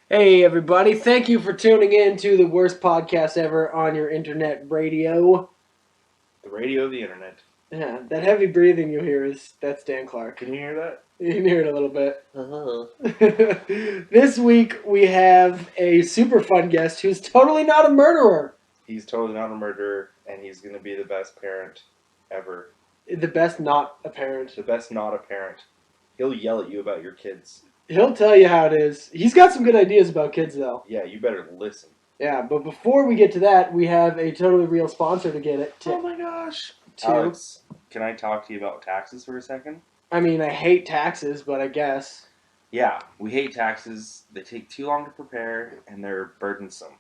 Hey everybody, thank you for tuning in to the worst podcast ever on your internet radio. The radio of the internet. Yeah, that heavy breathing you hear that's Dan Clark. Can you hear that? You can hear it a little bit. Uh-huh. This week we have a super fun guest who's totally not a murderer. He's totally not a murderer, and he's going to be the best parent ever. The best not a parent. The best not a parent. He'll yell at you about your kids. He'll tell you how it is. He's got some good ideas about kids though. Yeah, you better listen. Yeah, but before we get to that, we have a totally real sponsor to get it to. Oh my gosh. To. Alex, can I talk to you about taxes for a second? I mean, I hate taxes, but I guess. Yeah, we hate taxes. They take too long to prepare, and they're burdensome.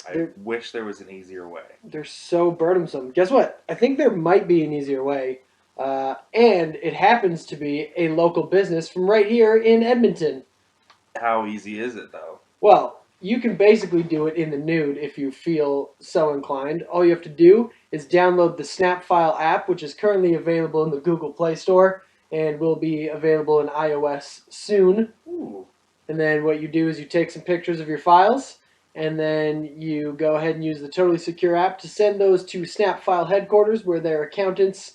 I wish there was an easier way. They're so burdensome. Guess what? I think there might be an easier way. And it happens to be a local business from right here in Edmonton. How easy is it, though? Well, you can basically do it in the nude if you feel so inclined. All you have to do is download the Snapfile app, which is currently available in the Google Play Store and will be available in iOS soon. Ooh. And then what you do is you take some pictures of your files, and then you go ahead and use the Totally Secure app to send those to Snapfile headquarters where their accountants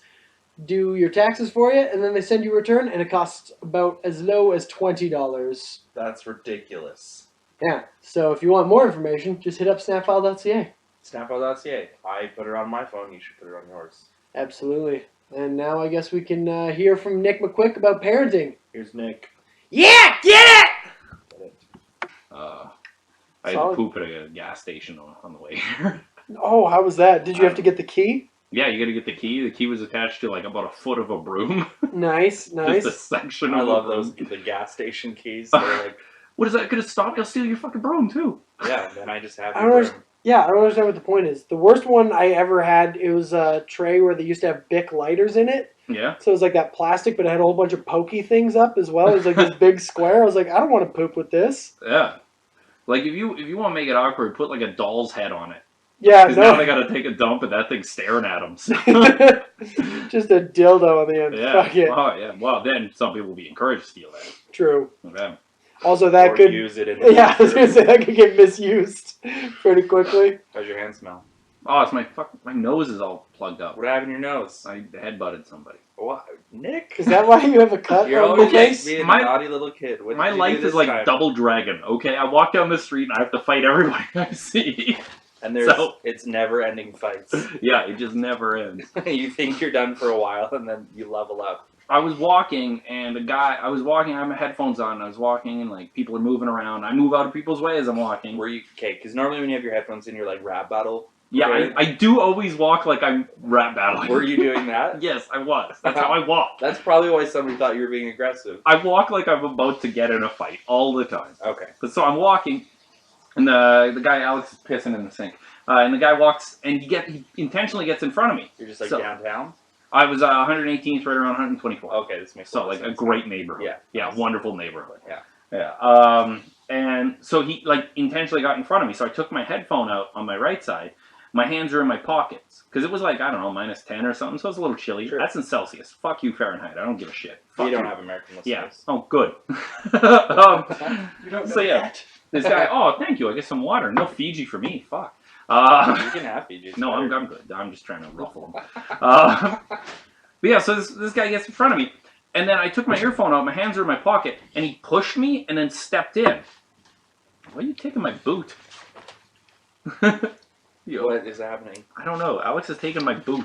do your taxes for you, and then they send you a return, and it costs about as low as $20. That's ridiculous. Yeah, so if you want more information, just hit up snapfile.ca. Snapfile.ca. I put it on my phone, you should put it on yours. Absolutely. And now I guess we can hear from Nick McQuik about parenting. Here's Nick. Yeah, get it! I had to poop at a gas station on the way here. Oh, how was that? Did you have to get the key? Yeah, you got to get the key. The key was attached to like about a foot of a broom. Nice. Just a section I of love a those, broom. the gas station keys. They're like, What is that going to stop? I'll steal your fucking broom too. yeah, then I just have I your don't broom. Yeah, I don't understand what the point is. The worst one I ever had, it was a tray where they used to have Bic lighters in it. Yeah. So it was like that plastic, but it had a whole bunch of pokey things up as well. It was like this big square. I was like, I don't want to poop with this. Yeah. Like if you want to make it awkward, put like a doll's head on it. Yeah, Because now they got to take a dump and that thing's staring at them. So. Just a dildo on the end. Yeah. Fuck it. Oh yeah. Well, then some people will be encouraged to steal that. True. Okay. Also, that or could use it in the yeah, I was gonna say that could get misused pretty quickly. How's your hand smell? Oh, it's my nose is all plugged up. What happened in your nose? I headbutted somebody. What? Nick? Is that why you have a cut You're on the always face? being My- a naughty little kid. What My did you life do is this like time? Double Dragon, okay? I walk down the street and I have to fight everybody I see. And there's So- it's never-ending fights. Yeah, it just never ends. You think you're done for a while, and then you level up. I was walking and I have my headphones on, and I was walking and like people are moving around. I move out of people's way as I'm walking. Were you okay? Because normally when you have your headphones in, you're like rap battle. Yeah, prepared. I do always walk like I'm rap battling. Were you doing that? Yes, I was. That's how I walk. That's probably why somebody thought you were being aggressive. I walk like I'm about to get in a fight all the time. Okay. But so I'm walking, and the guy Alex is pissing in the sink, and the guy walks and he intentionally gets in front of me. You're just like So- downtown? I was 118th, right around 124. Okay, this makes So lot of like a sense. great neighborhood. Yeah. Yeah, wonderful neighborhood. Yeah. Yeah. And so he like intentionally got in front of me. So I took my headphone out on my right side. My hands are in my pockets because it was like I don't know -10 or something. So it's a little chilly. Sure. That's in Celsius. Fuck you Fahrenheit. I don't give a shit. Fuck You don't have American listeners. Yeah. Oh, good. You don't know So yeah, that. this guy. Oh, thank you. I get some water. No Fiji for me. Fuck. You can have Fiji. No, I'm good. I'm just trying to ruffle him. But yeah, so this guy gets in front of me, and then I took my earphone out, my hands are in my pocket, and he pushed me and then stepped in. Why are you taking my boot? Yo, What is happening? I don't know. Alex is taking my boot.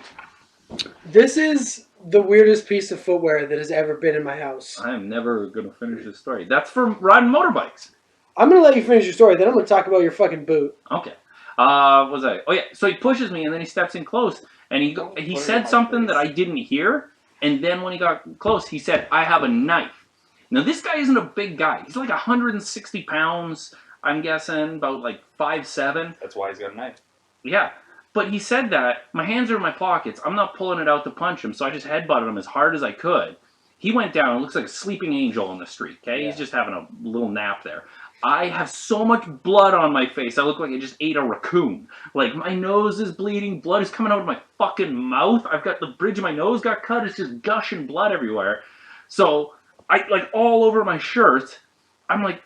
This is the weirdest piece of footwear that has ever been in my house. I am never going to finish this story. That's for riding motorbikes. I'm gonna let you finish your story, then I'm gonna talk about your fucking boot. Okay. What was I? Oh yeah. So he pushes me and then he steps in close and he Don't put it in said my something face. that I didn't hear. And then when he got close, he said, "I have a knife." Now this guy isn't a big guy. He's like 160 pounds. I'm guessing about like 5'7". That's why he's got a knife. Yeah. But he said that my hands are in my pockets. I'm not pulling it out to punch him, so I just headbutted him as hard as I could. He went down. Looks like a sleeping angel on the street. Okay, Yeah. he's just having a little nap there. I have so much blood on my face. I look like I just ate a raccoon. Like, my nose is bleeding. Blood is coming out of my fucking mouth. I've got the bridge of my nose got cut. It's just gushing blood everywhere. So, I, like, all over my shirt. I'm like,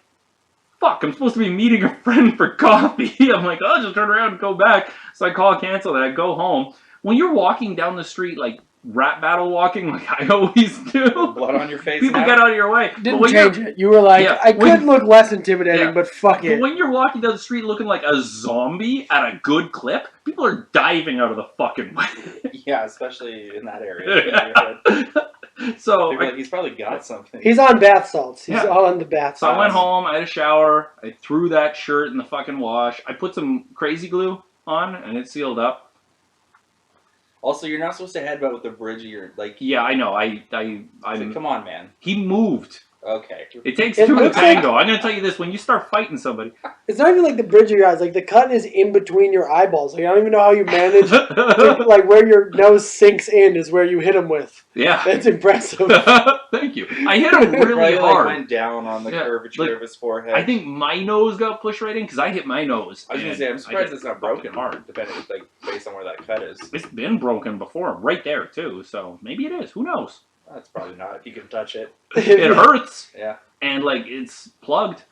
fuck, I'm supposed to be meeting a friend for coffee. I'm like, oh, just turn around and go back. So I call cancel and I go home. When you're walking down the street, like rap battle walking, like I always do, Blood on your face. people now? get out of your way. Didn't change it. You were like, Yeah, I could look less intimidating, but fuck But it. when you're walking down the street looking like a zombie at a good clip, people are diving out of the fucking way. Yeah, especially in that area. So Like, he's probably got something. He's on bath salts. He's Yeah. on the bath So salts. I went home, I had a shower, I threw that shirt in the fucking wash, I put some crazy glue on, and it sealed up. Also, you're not supposed to headbutt with the bridge of your, like... Yeah, I know, like, come on, man. He moved. Okay. It takes It two to looks tango. I'm gonna tell you this, when you start fighting somebody... It's not even like the bridge of your eyes. Like, the cut is in between your eyeballs. Like, I don't even know how you manage... like, where your nose sinks in is where you hit him with. Yeah. That's impressive. Thank you. I hit him really Right, hard. Like, went down on the curvature of his forehead. I think my nose got pushed right in because I hit my nose. I was going to say, I'm surprised it's not broken hard, depending, like, based on where that cut is. It's been broken before, right there, too, so maybe it is. Who knows? That's probably not, if you can touch it. It hurts. Yeah. And, like, it's plugged.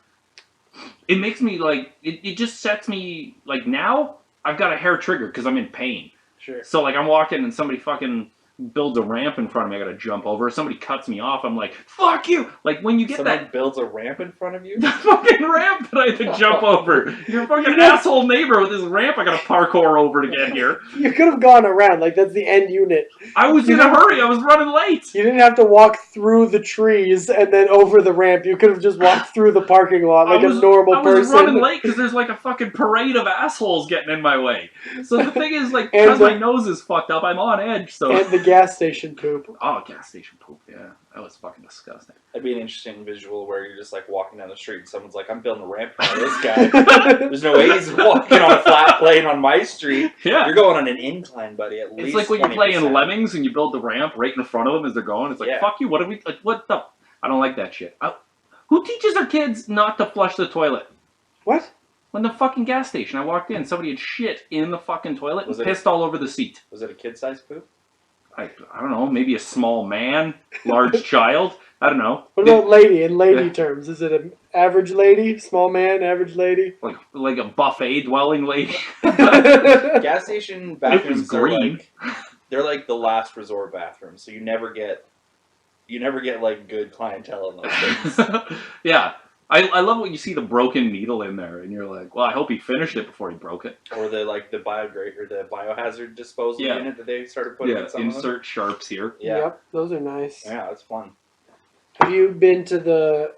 It makes me, like, it just sets me, like, now I've got a hair trigger because I'm in pain. Sure. So, like, I'm walking and somebody fucking builds a ramp in front of me, I gotta jump over. Somebody cuts me off, I'm like, fuck you! Like, when you get Someone builds a ramp in front of you? the fucking ramp that I have to jump over. Your fucking asshole neighbor with this ramp I gotta parkour over to get here. You could have gone around. Like, that's the end unit. I was in a hurry, I was running late. You didn't have to walk through the trees and then over the ramp. You could have just walked through the parking lot like a normal I was person. running late because there's like a fucking parade of assholes getting in my way. So the thing is, like, And because the- my nose is fucked up, I'm on edge, so... And the gas station poop. Oh, gas station poop, yeah. That was fucking disgusting. That'd be an interesting visual where you're just like walking down the street and someone's like, I'm building a ramp for this guy. There's no way he's walking on a flat plane on my street. Yeah. You're going on an incline, buddy, at least It's like when you play in 20%. Lemmings and you build the ramp right in front of them as they're going. It's like, Yeah. fuck you, what are we... Like, what the... I don't like that shit. Who teaches their kids not to flush the toilet? What? When the fucking gas station, I walked in, somebody had shit in the fucking toilet and Was it- pissed all over the seat. Was it a kid-sized poop? I don't know, maybe a small man, large child. I don't know. What about lady in lady Yeah. terms? Is it an average lady, small man, average lady? Like a buffet dwelling lady. Gas station bathrooms are green. like, they're like the last resort bathrooms, so you never get like good clientele in those things. Yeah. I love when you see the broken needle in there, and you're like, well, I hope he finished it before he broke it. Or the biohazard disposal Yeah. unit that they started putting in some of them. insert sharps here. Yeah. Yep, those are nice. Yeah, that's fun. Have you been to the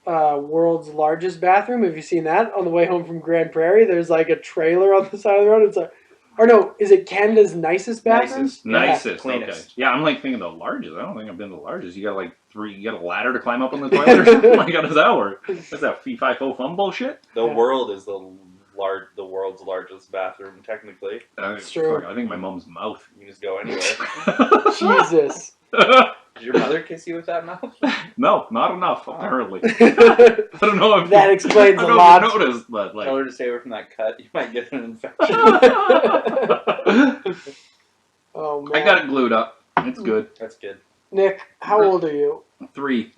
world's largest bathroom? Have you seen that on the way home from Grand Prairie? There's like a trailer on the side of the road. It's like, or no, is it Canada's nicest bathroom? Nicest, okay. cleanest. Yeah, I'm like thinking the largest. I don't think I've been to the largest. You got like you got a ladder to climb up on the toilet or something? Like, how does that work? What's that, fee, fi, fo, fum bullshit? The world is the world's largest bathroom, technically. It's true. Fuck, I think my mom's mouth. You can just go anywhere. Jesus. Did your mother kiss you with that mouth? No, not enough, apparently. I don't know if That explains I a don't lot. know if you noticed, but like... Tell her to stay away from that cut. You might get an infection. Oh man. I got it glued up. It's good. That's good. Nick, how old are you? 3.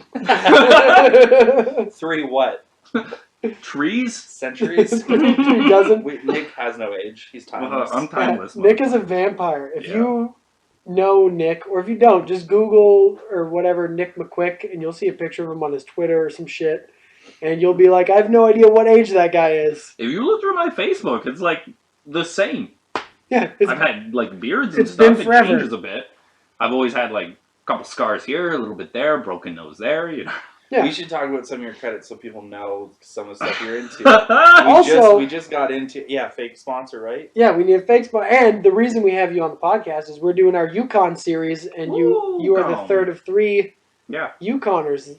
3 what? Trees? Centuries? He doesn't. Nick has no age. He's timeless. I'm timeless. Nick is a vampire. If Yeah. you know Nick, or if you don't, just Google or whatever Nick McQuik, and you'll see a picture of him on his Twitter or some shit, and you'll be like, I have no idea what age that guy is. If you look through my Facebook, it's like the same. Yeah, I've had like beards and it's been stuff. It forever. changes a bit. I've always had like a couple scars here, a little bit there, broken nose there. You know. Yeah. We should talk about some of your credits so people know some of the stuff you're into. Also- we just got into fake sponsor, right? Yeah, we need a fake spot. And the reason we have you on the podcast is we're doing our Yukon series, and you are the Yukon. third of 3 Yeah. Yukoners.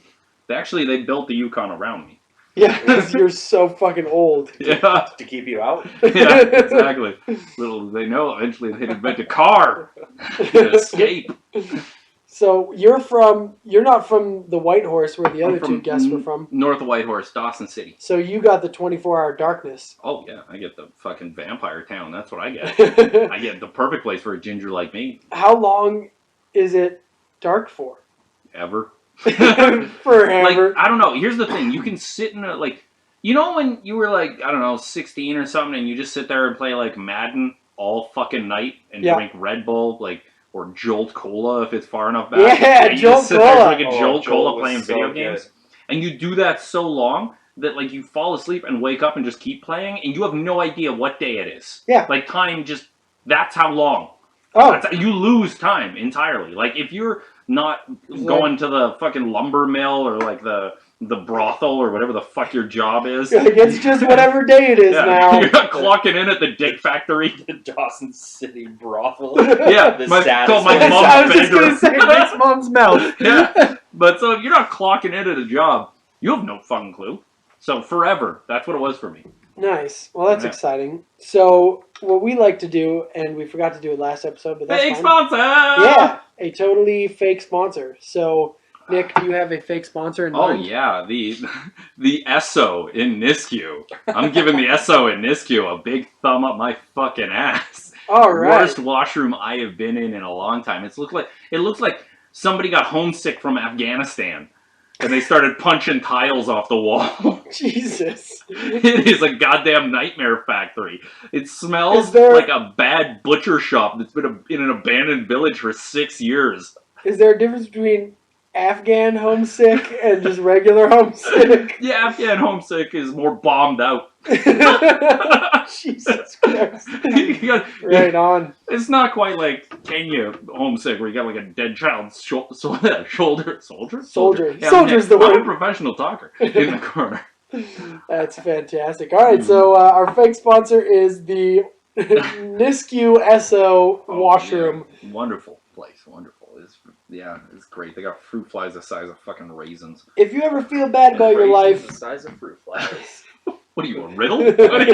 They built the Yukon around me. Yeah, because you're so fucking old. Yeah. To keep you out. Yeah, exactly. Little they know eventually they'd invent a car to escape. So you're not from the White Horse where the I'm other two from guests were from. North of Whitehorse, Dawson City. So you got the 24-hour darkness. Oh yeah, I get the fucking vampire town. That's what I get. I get the perfect place for a ginger like me. How long is it dark for? Ever. Forever. Like, I don't know. Here's the thing. You can sit in a, like, You know when you were like, I don't know, 16 or something, and you just sit there and play like Madden all fucking night and drink Red Bull, like, or Jolt Cola if it's far enough back. Yeah, and you Jolt just sit Cola. there drinking Oh, Jolt Cola Jolt was playing so video good. games. And you do that so long that like you fall asleep and wake up and just keep playing, and you have no idea what day it is. Yeah. Like time just, that's how long. Oh, You lose time entirely. Like if you're not going to the fucking lumber mill or like the brothel or whatever the fuck your job is. like it's just whatever day it is now. You're not clocking in at the dick factory. The Dawson City brothel. Yeah, The called my saddest mom's I was just bedroom. gonna say, Nick's mom's mouth. Yeah, but so if you're not clocking in at a job, you have no fucking clue. So forever, that's what it was for me. Nice. Well, that's Yeah. exciting. So, what we like to do, and we forgot to do it last episode, but that's Fake fine. sponsor. Yeah, a totally fake sponsor. So, Nick, do you have a fake sponsor in Oh mind? yeah, the Esso in Nisku. I'm giving the Esso in Nisku a big thumb up my fucking ass. All right. Worst washroom I have been in a long time. It looks like somebody got homesick from Afghanistan and they started punching tiles off the wall. Jesus. It is a goddamn nightmare factory. It smells Is there- like a bad butcher shop that's been in an abandoned village for 6 years. Is there a difference between Afghan homesick and just regular homesick? Yeah, Afghan homesick is more bombed out. Jesus Christ. You got- Right on. It's not quite like Kenya homesick where you got like a dead child's shoulder. Soldier. Yeah, Soldier's the I'm a word. professional talker in the corner. That's fantastic. All right, so our fake sponsor is the Nisku Esso washroom. Yeah. Wonderful place. Wonderful. It's great. They got fruit flies the size of fucking raisins. If you ever feel bad about your Raisins life, the size of fruit flies. What are you, a riddle? What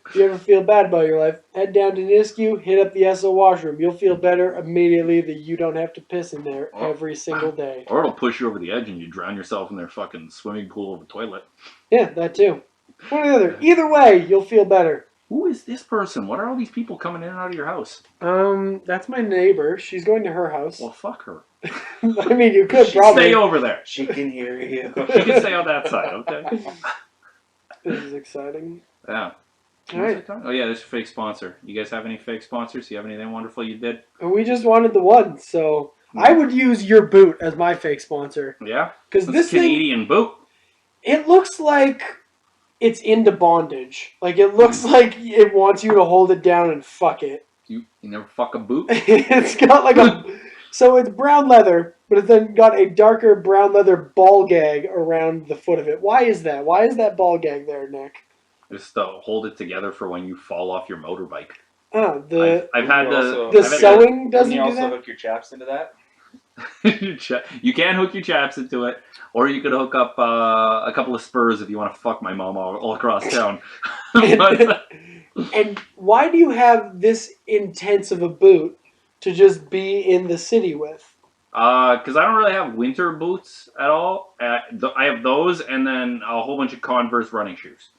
if you ever feel bad about your life, head down to Nisku, hit up the Esso washroom. You'll feel better immediately that you don't have to piss in there every single day. Or it'll push you over the edge and you drown yourself in their fucking swimming pool of a toilet. Yeah, that too. One or the other. Either way, you'll feel better. Who is this person? What are all these people coming in and out of your house? That's my neighbor. She's going to her house. Well, fuck her. I mean, you could Stay probably. over there. She can hear you. She can stay on that side, okay? This is exciting. Yeah. All right. Oh yeah, this is a fake sponsor. You guys have any fake sponsors? You have anything wonderful you did? And we just wanted the one, so I would use your boot as my fake sponsor. Yeah? Because This this thing, Canadian boot. it looks like it's into bondage. Like, it looks like it wants you to hold it down and fuck it. You never fuck a boot? It's got like a... So it's brown leather, but it's then got a darker brown leather ball gag around the foot of it. Why is that? Why is that ball gag there, Nick? Just to hold it together for when you fall off your motorbike. Oh, I've had the sewing doesn't Can you do also that? hook your chaps into that? You can hook your chaps into it, or you could hook up a couple of spurs if you want to fuck my mom all across town. But, And why do you have this intense of a boot to just be in the city with? because I don't really have winter boots at all. I have those and then a whole bunch of Converse running shoes.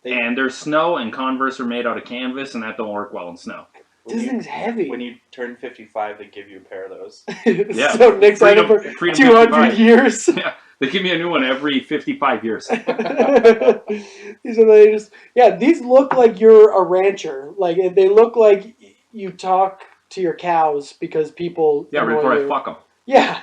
And there's snow, and Converse are made out of canvas, and that don't work well in snow. This thing's heavy. When you turn 55, they give you a pair of those. Yeah. So Nick's had it for Freedom 200 55. years. Yeah, they give me a new one every 55 years. These are the just these look like you're a rancher. Like they look like you talk to your cows because people Yeah, annoy before you. I fuck them. Yeah,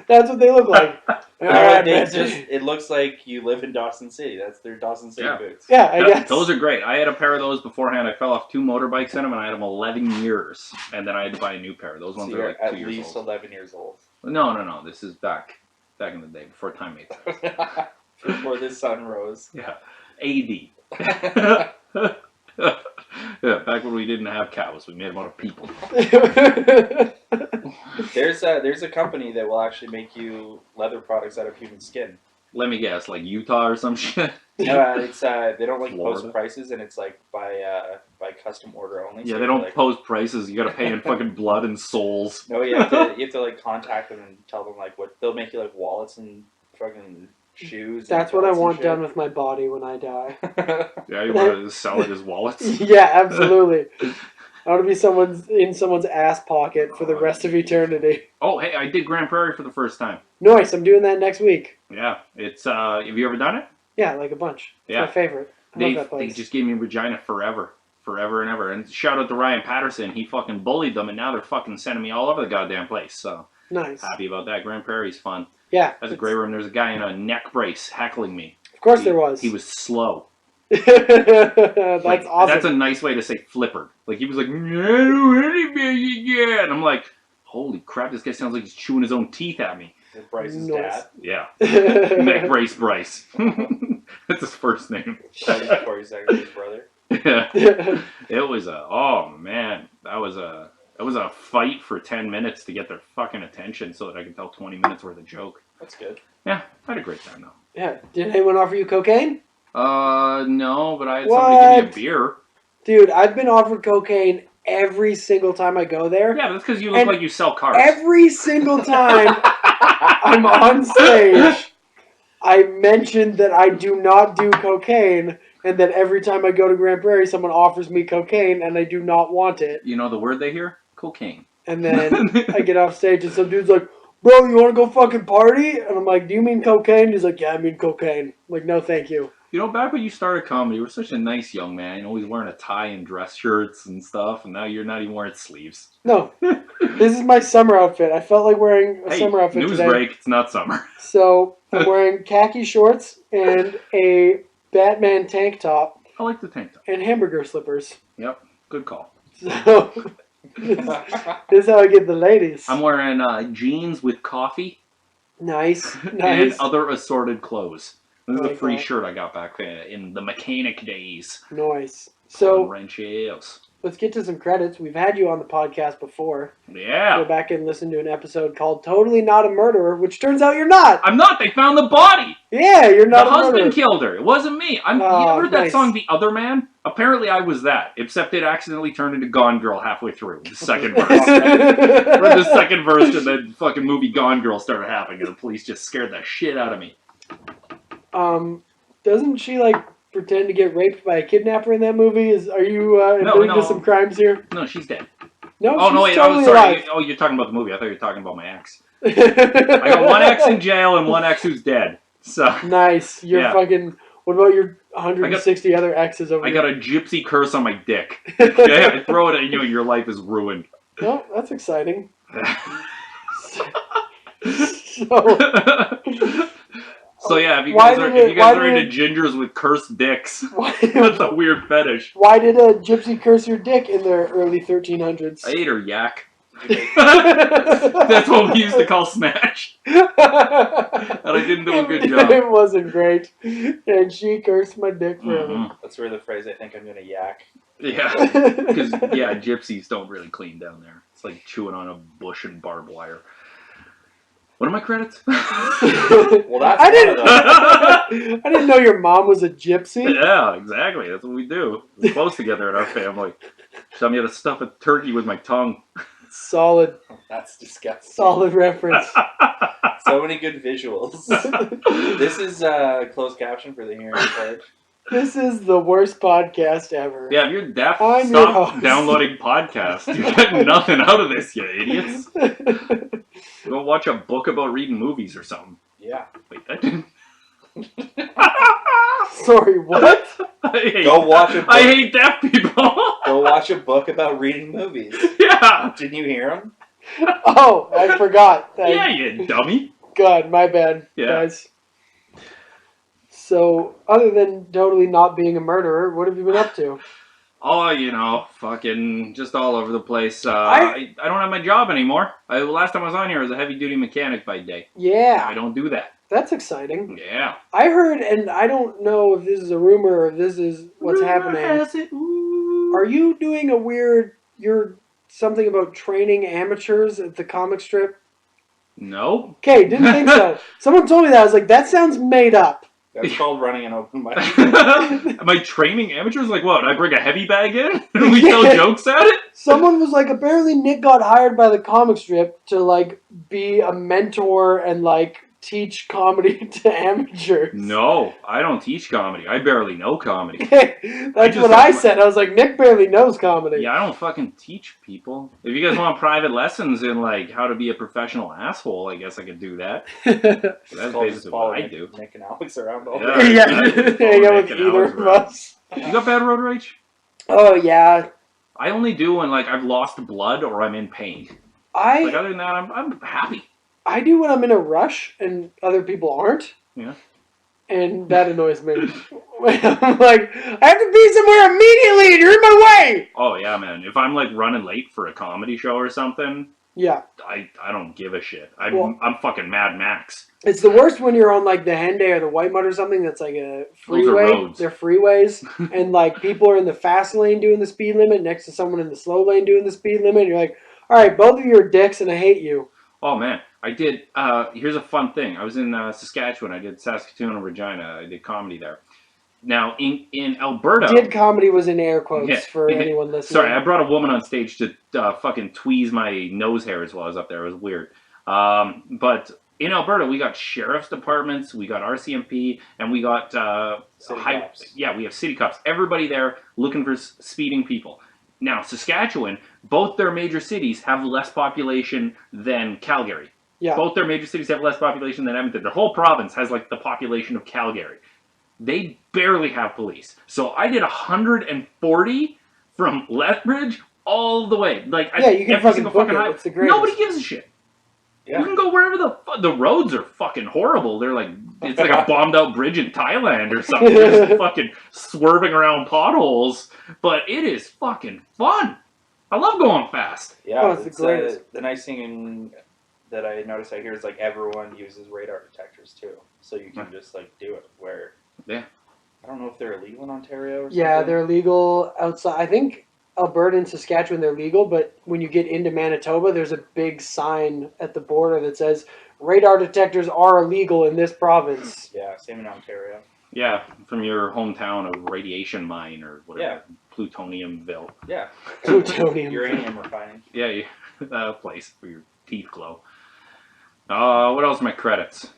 that's what they look like. All right, man. It looks like you live in Dawson City. That's their Dawson City boots. Yeah, I guess. Those are great. I had a pair of those beforehand. I fell off 2 motorbikes in them, and I had them 11 years. And then I had to buy a new pair. Those So ones are you're like at 2 years least old. 11 years old. No. This is back in the day, before Time Made that. Before the sun rose. Yeah. AD. Yeah, back when we didn't have cows. We made them out of people. There's a company that will actually make you leather products out of human skin. Let me guess, like Utah or some shit? No, it's they don't like Florida? post prices, and it's like by custom order only. Yeah, So they you're don't like, post prices. You gotta pay in fucking blood and souls. No, you have to like contact them and tell them like what they'll make you like wallets and fucking shoes. That's what I want done with my body when I die. Yeah, you want to sell it as wallets? Yeah, absolutely. I want to be in someone's ass pocket for the rest of eternity. Oh, hey, I did Grand Prairie for the first time. Nice, I'm doing that next week. Yeah, it's, have you ever done it? Yeah, like a bunch. It's my favorite. I love that place. They just gave me Regina forever and ever. And shout out to Ryan Patterson. He fucking bullied them, and now they're fucking sending me all over the goddamn place. So nice. Happy about that. Grand Prairie's fun. Yeah. That's a great room. There's a guy in a neck brace heckling me. Of course there was. He was slow. That's like, awesome. That's a nice way to say flippered. Like, he was like, and I'm like, holy crap, this guy sounds like he's chewing his own teeth at me. Is Bryce's dad? Yeah. McBrace Bryce. That's his first name. Corey Zach's brother. Yeah. It was that was a fight for 10 minutes to get their fucking attention so that I could tell 20 minutes worth of joke. That's good. Yeah, I had a great time though. Yeah. Did anyone offer you cocaine? No, but I had somebody give me a beer. Dude, I've been offered cocaine every single time I go there. Yeah, but that's because you look like you sell cars. Every single time I'm on stage, I mentioned that I do not do cocaine, and that every time I go to Grand Prairie, someone offers me cocaine, and I do not want it. You know the word they hear? Cocaine. And then I get off stage, and some dude's like, bro, you want to go fucking party? And I'm like, do you mean cocaine? He's like, yeah, I mean cocaine. I'm like, no, thank you. You know, back when you started comedy, you were such a nice young man. You know, always wearing a tie and dress shirts and stuff, and now you're not even wearing sleeves. No. This is my summer outfit. I felt like wearing a summer outfit news today. break, it's not summer. So, I'm wearing khaki shorts and a Batman tank top. I like the tank top. And hamburger slippers. Yep, good call. So, this is how I get the ladies. I'm wearing jeans with coffee. Nice. And other assorted clothes. This is a like free that. shirt I got back in the mechanic days. Nice. So, Rancheros. let's get to some credits. We've had you on the podcast before. Yeah. Go back and listen to an episode called Totally Not a Murderer, which turns out you're not. I'm not. They found the body. Yeah, you're not the a murderer. husband killed her. It wasn't me. You heard that song, The Other Man? Apparently I was that, except it accidentally turned into Gone Girl halfway through. The second verse. Read the second verse and the fucking movie Gone Girl started happening, and the police just scared the shit out of me. Doesn't she, pretend to get raped by a kidnapper in that movie? Are you admitting to some crimes here? No, she's dead. No, oh, she's no, wait, totally sorry. alive. Oh, you're talking about the movie. I thought you were talking about my ex. I got one ex in jail and one ex who's dead. So nice. You're fucking... What about your 160 other exes over I here? so, got a gypsy curse on my dick. Okay? I throw it at you and your life is ruined. Well, that's exciting. So yeah, if you guys are into gingers with cursed dicks, that's a weird fetish. Why did a gypsy curse your dick in the early 1300s? I ate her yak. That's what we used to call Smash. And I didn't do a good job. It wasn't great. And she cursed my dick forever. Mm-hmm. That's where the phrase, I think I'm gonna yak. Yeah. Because, gypsies don't really clean down there. It's like chewing on a bush and barbed wire. What are my credits? Well, that's I didn't know your mom was a gypsy. Yeah, exactly. That's what we do. We're close together in our family. Tell me how to stuff a turkey with my tongue. Solid. That's disgusting. Solid reference. So many good visuals. This is closed caption for the hearing part. This is the worst podcast ever. Yeah, if you're deaf, I'm stop downloading podcasts. You're getting nothing out of this, you idiots. Go watch a book about reading movies or something. Yeah. Wait, that didn't... Sorry, what? Go watch a book. I hate deaf people. Go watch a book about reading movies. Yeah. Didn't you hear him? Oh, I forgot. Yeah, you dummy. God, my bad, guys. So, other than totally not being a murderer, what have you been up to? Oh, fucking just all over the place. I don't have my job anymore. Last time I was on here, I was a heavy-duty mechanic by day. Yeah. I don't do that. That's exciting. Yeah. I heard, and I don't know if this is a rumor or if this is what's happening. Has it? Are you doing something about training amateurs at the comic strip? No. Okay, didn't think so. Someone told me that. I was like, that sounds made up. That's called running an open mic. Am I training amateurs? Like what? I bring a heavy bag in and we tell jokes at it? Someone was like, apparently Nick got hired by the comic strip to be a mentor and teach comedy to amateurs. No, I don't teach comedy. I barely know comedy. That's what I said. I was like, Nick barely knows comedy. Yeah, I don't fucking teach people. If you guys want private lessons in like how to be a professional asshole, I guess I could do that. That's basically what I do. Nick and Alex around all Yeah. day. Hang out with either of us. You got bad road rage? Oh yeah. I only do when like I've lost blood or I'm in pain. Like I other than that, I'm happy. do when I'm in a rush and other people aren't. Yeah. And that annoys me. I'm like, I have to be somewhere immediately and you're in my way! Oh yeah, man. If I'm like running late for a comedy show or something, Yeah. I don't give a shit. Well- I'm fucking Mad Max. It's the worst when you're on like the Henday or the White Mud or something that's like a Those are freeway. roads. They're freeways. And like people are in the fast lane doing the speed limit next to someone in the slow lane doing the speed limit. And you're like, alright, both of you are dicks and I hate you. Oh man, I did. Here's a fun thing. I was in Saskatchewan. I did Saskatoon and Regina. I did comedy there. Now in Alberta, Did comedy was in air quotes Yeah. for anyone listening. sorry, I brought a woman on stage to fucking tweeze my nose hairs while I was up there. It was weird. But in Alberta, we got sheriff's departments, we got RCMP, and we got City cops. Yeah, we have city cops. Everybody there looking for speeding people. Now, Saskatchewan, both their major cities have less population than Calgary. Yeah. Both their major cities have less population than Edmonton. Their whole province has like the population of Calgary. They barely have police. So I did 140 from Lethbridge all the way. Like Yeah, you can every fucking single book fucking it. highway. It's the greatest. Nobody gives a shit. Yeah. You can go wherever the roads are fucking horrible. They're like it's like a bombed out bridge in Thailand or something. You're just fucking swerving around potholes, but it is fucking fun. I love going fast. Yeah, Oh, it's the it's, greatest. the nice thing that I noticed out here is like everyone uses radar detectors too, so you can just like do it. Where Yeah. I don't know if they're illegal in Ontario or something. Yeah, they're legal outside. I think Alberta and Saskatchewan, they're legal, but when you get into Manitoba, there's a big sign at the border that says radar detectors are illegal in this province. Yeah, same in Ontario. Yeah, from your hometown of Radiation Mine or whatever, Plutoniumville. Yeah, Plutonium. uranium refining. Yeah, that place where your teeth glow. What else are my credits?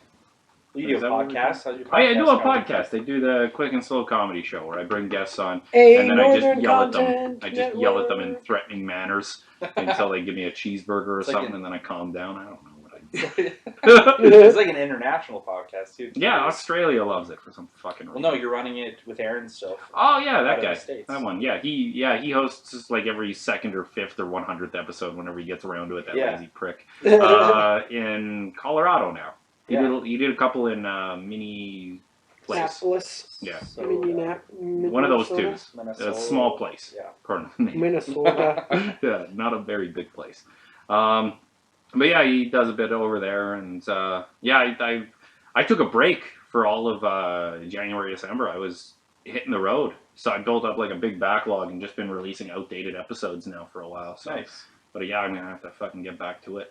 You do Is a that what we're podcast? How's your podcast? Oh yeah, I do a going? podcast. I do the Quick and Slow Comedy Show where I bring guests on A and then I just Northern yell at them. Content I just yell at them in Network. threatening manners until they give me a cheeseburger or It's like something, and then I calm down. I don't know what I do. It's like an international podcast too. Yeah, Australia loves it for some fucking Well, reason. no, you're running it with Aaron still. Oh yeah, out that of guy. the States. That one. Yeah, he hosts like every second or fifth or 100th episode whenever he gets around to it. That Yeah. lazy prick. In Colorado now. He did a couple in mini place. Minneapolis. Yeah. So, One of those two. Minnesota. A small place. Yeah. Pardon the name. Minnesota. Yeah, not a very big place. But yeah, he does a bit over there, and yeah, I took a break for all of January, December. I was hitting the road, so I built up like a big backlog and just been releasing outdated episodes now for a while. So, Nice. but yeah, I'm gonna have to fucking get back to it.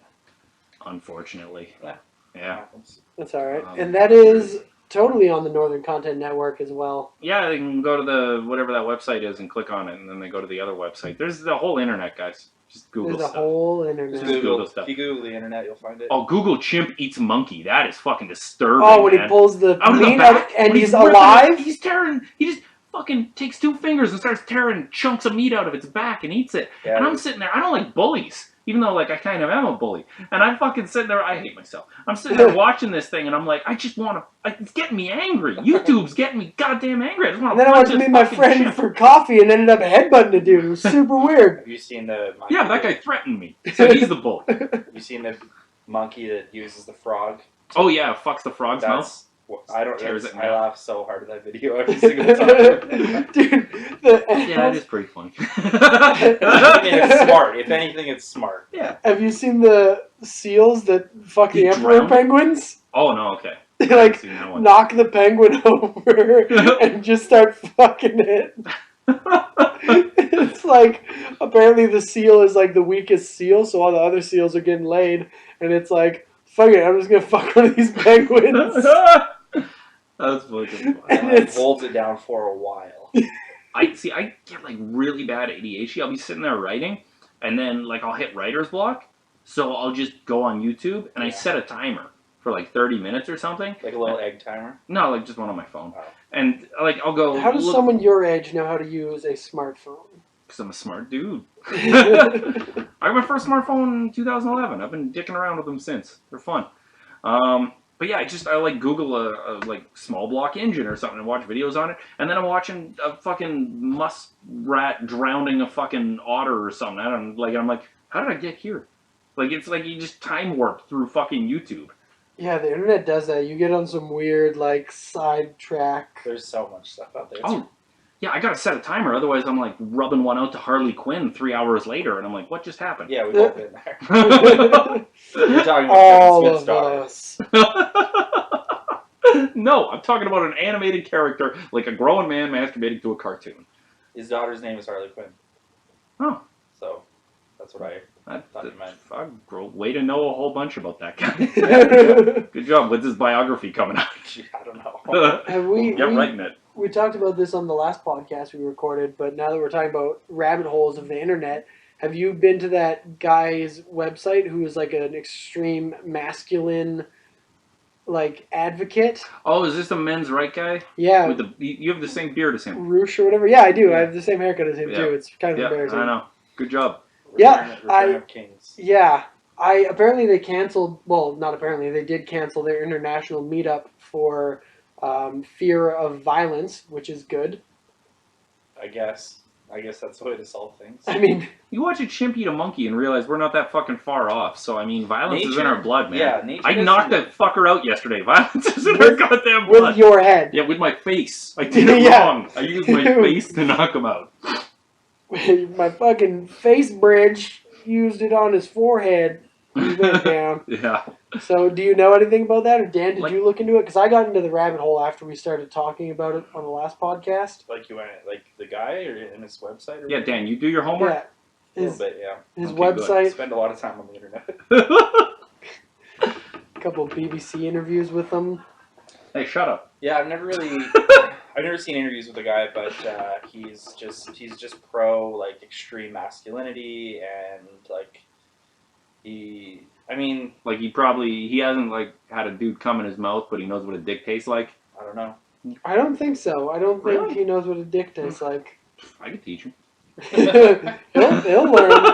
Unfortunately. Yeah. Happens. That's all right. Um, And that is totally on the Northern Content Network as well. Yeah, they can go to the whatever that website is and click on it, and then they go to the other website. There's the whole internet, guys. Just Google There's a stuff. whole Just internet. Google stuff. If you Google the internet, you'll find it. Oh, Google chimp eats monkey. That is fucking disturbing. Oh, when man. he pulls the out of the meat back, out and when he's ripping alive. it, he's tearing. He just fucking takes two fingers and starts tearing chunks of meat out of its back and eats it. Yeah, And I'm sitting there. I don't like bullies, even though like I kind of am a bully. And I'm fucking sitting there. I hate myself. I'm sitting there watching this thing, and I'm like, I just want to. It's getting me angry. YouTube's getting me goddamn angry. I just want And to. then I went to meet my friend for coffee and ended up headbutting a dude. It was super weird. Have you seen the monkey Yeah, that guy threatened me. So he's the bully. Have you seen the monkey that uses the frog? Oh yeah, fucks the frog's mouth. That's I don't. Tears That's, it I now. laugh so hard at that video every single time. Dude, the Yeah, it is pretty funny. I mean, it's smart. If anything, it's smart. Yeah. Have you seen the seals that fuck the He emperor drowned? penguins? Oh no, okay. They I haven't like seen that one. knock the penguin over and just start fucking it. It's like apparently the seal is like the weakest seal, so all the other seals are getting laid, and it's like, fuck it, I'm just gonna fuck one of these penguins. That's fucking And funny. It it's holds it down for a while. I get like really bad ADHD. I'll be sitting there writing, and then like I'll hit writer's block. So I'll just go on YouTube and I Yeah. set a timer for like 30 minutes or something. Like a little egg timer? No, like just one on my phone. Oh. And like I'll go. How does someone your age know how to use a smartphone? Because I'm a smart dude. I got my first smartphone in 2011. I've been dicking around with them since. They're fun. But yeah, I like Google a like small block engine or something and watch videos on it, and then I'm watching a fucking muskrat drowning a fucking otter or something. I'm like, how did I get here? Like it's like you just time warp through fucking YouTube. Yeah, the internet does that. You get on some weird like sidetrack. There's so much stuff out there. Oh, yeah, I gotta set a timer, otherwise I'm like rubbing one out to Harley Quinn 3 hours later, and I'm like, what just happened? Yeah, we've all been there. You're talking about All Kevin of Smith's daughter. us. No, I'm talking about an animated character, like a grown man masturbating to a cartoon. His daughter's name is Harley Quinn. Oh. So, that's what I thought you meant. Way to know a whole bunch about that guy. Good job. When's his biography coming out? I don't know. Have we? Get writing it. We talked about this on the last podcast we recorded, but now that we're talking about rabbit holes of the internet, have you been to that guy's website who is like an extreme masculine, like, advocate? Oh, is this the men's right guy? Yeah. With you have the same beard as him. Roosh or whatever? Yeah, I do. Yeah. I have the same haircut as him Yeah. too. It's kind of embarrassing. I know. Good job. Yeah, Return of Kings. Yeah. Apparently they canceled, well, not apparently, they did cancel their international meetup for fear of violence, which is good. I guess that's the way to solve things. I mean, You watch a chimp eat a monkey and realize we're not that fucking far off. So, I mean, violence is in Nature- our blood, man. Yeah, nature I doesn't- knocked that fucker out yesterday. Violence is in our goddamn with blood. your head. Yeah, with my face. I did it Yeah. wrong. I used my face to knock him out. My fucking face bridge used it on his forehead. He went down. Yeah. So, do you know anything about that, or Dan? Did Like- you look into it? Because I got into the rabbit hole after we started talking about it on the last podcast. Like you went, like the guy or in his website? Or Yeah, Dan, you do your homework? Yeah, A his little bit, yeah. his Okay, good. I website. spend a lot of time on the internet. A couple of BBC interviews with him. Hey, shut up. Yeah, I've never seen interviews with the guy, but he's just pro like extreme masculinity and like Like, he hasn't, like, had a dude come in his mouth, but he knows what a dick tastes like. I don't know. I don't think so. I don't think Really? he knows what a dick tastes like. I could teach him. he'll learn.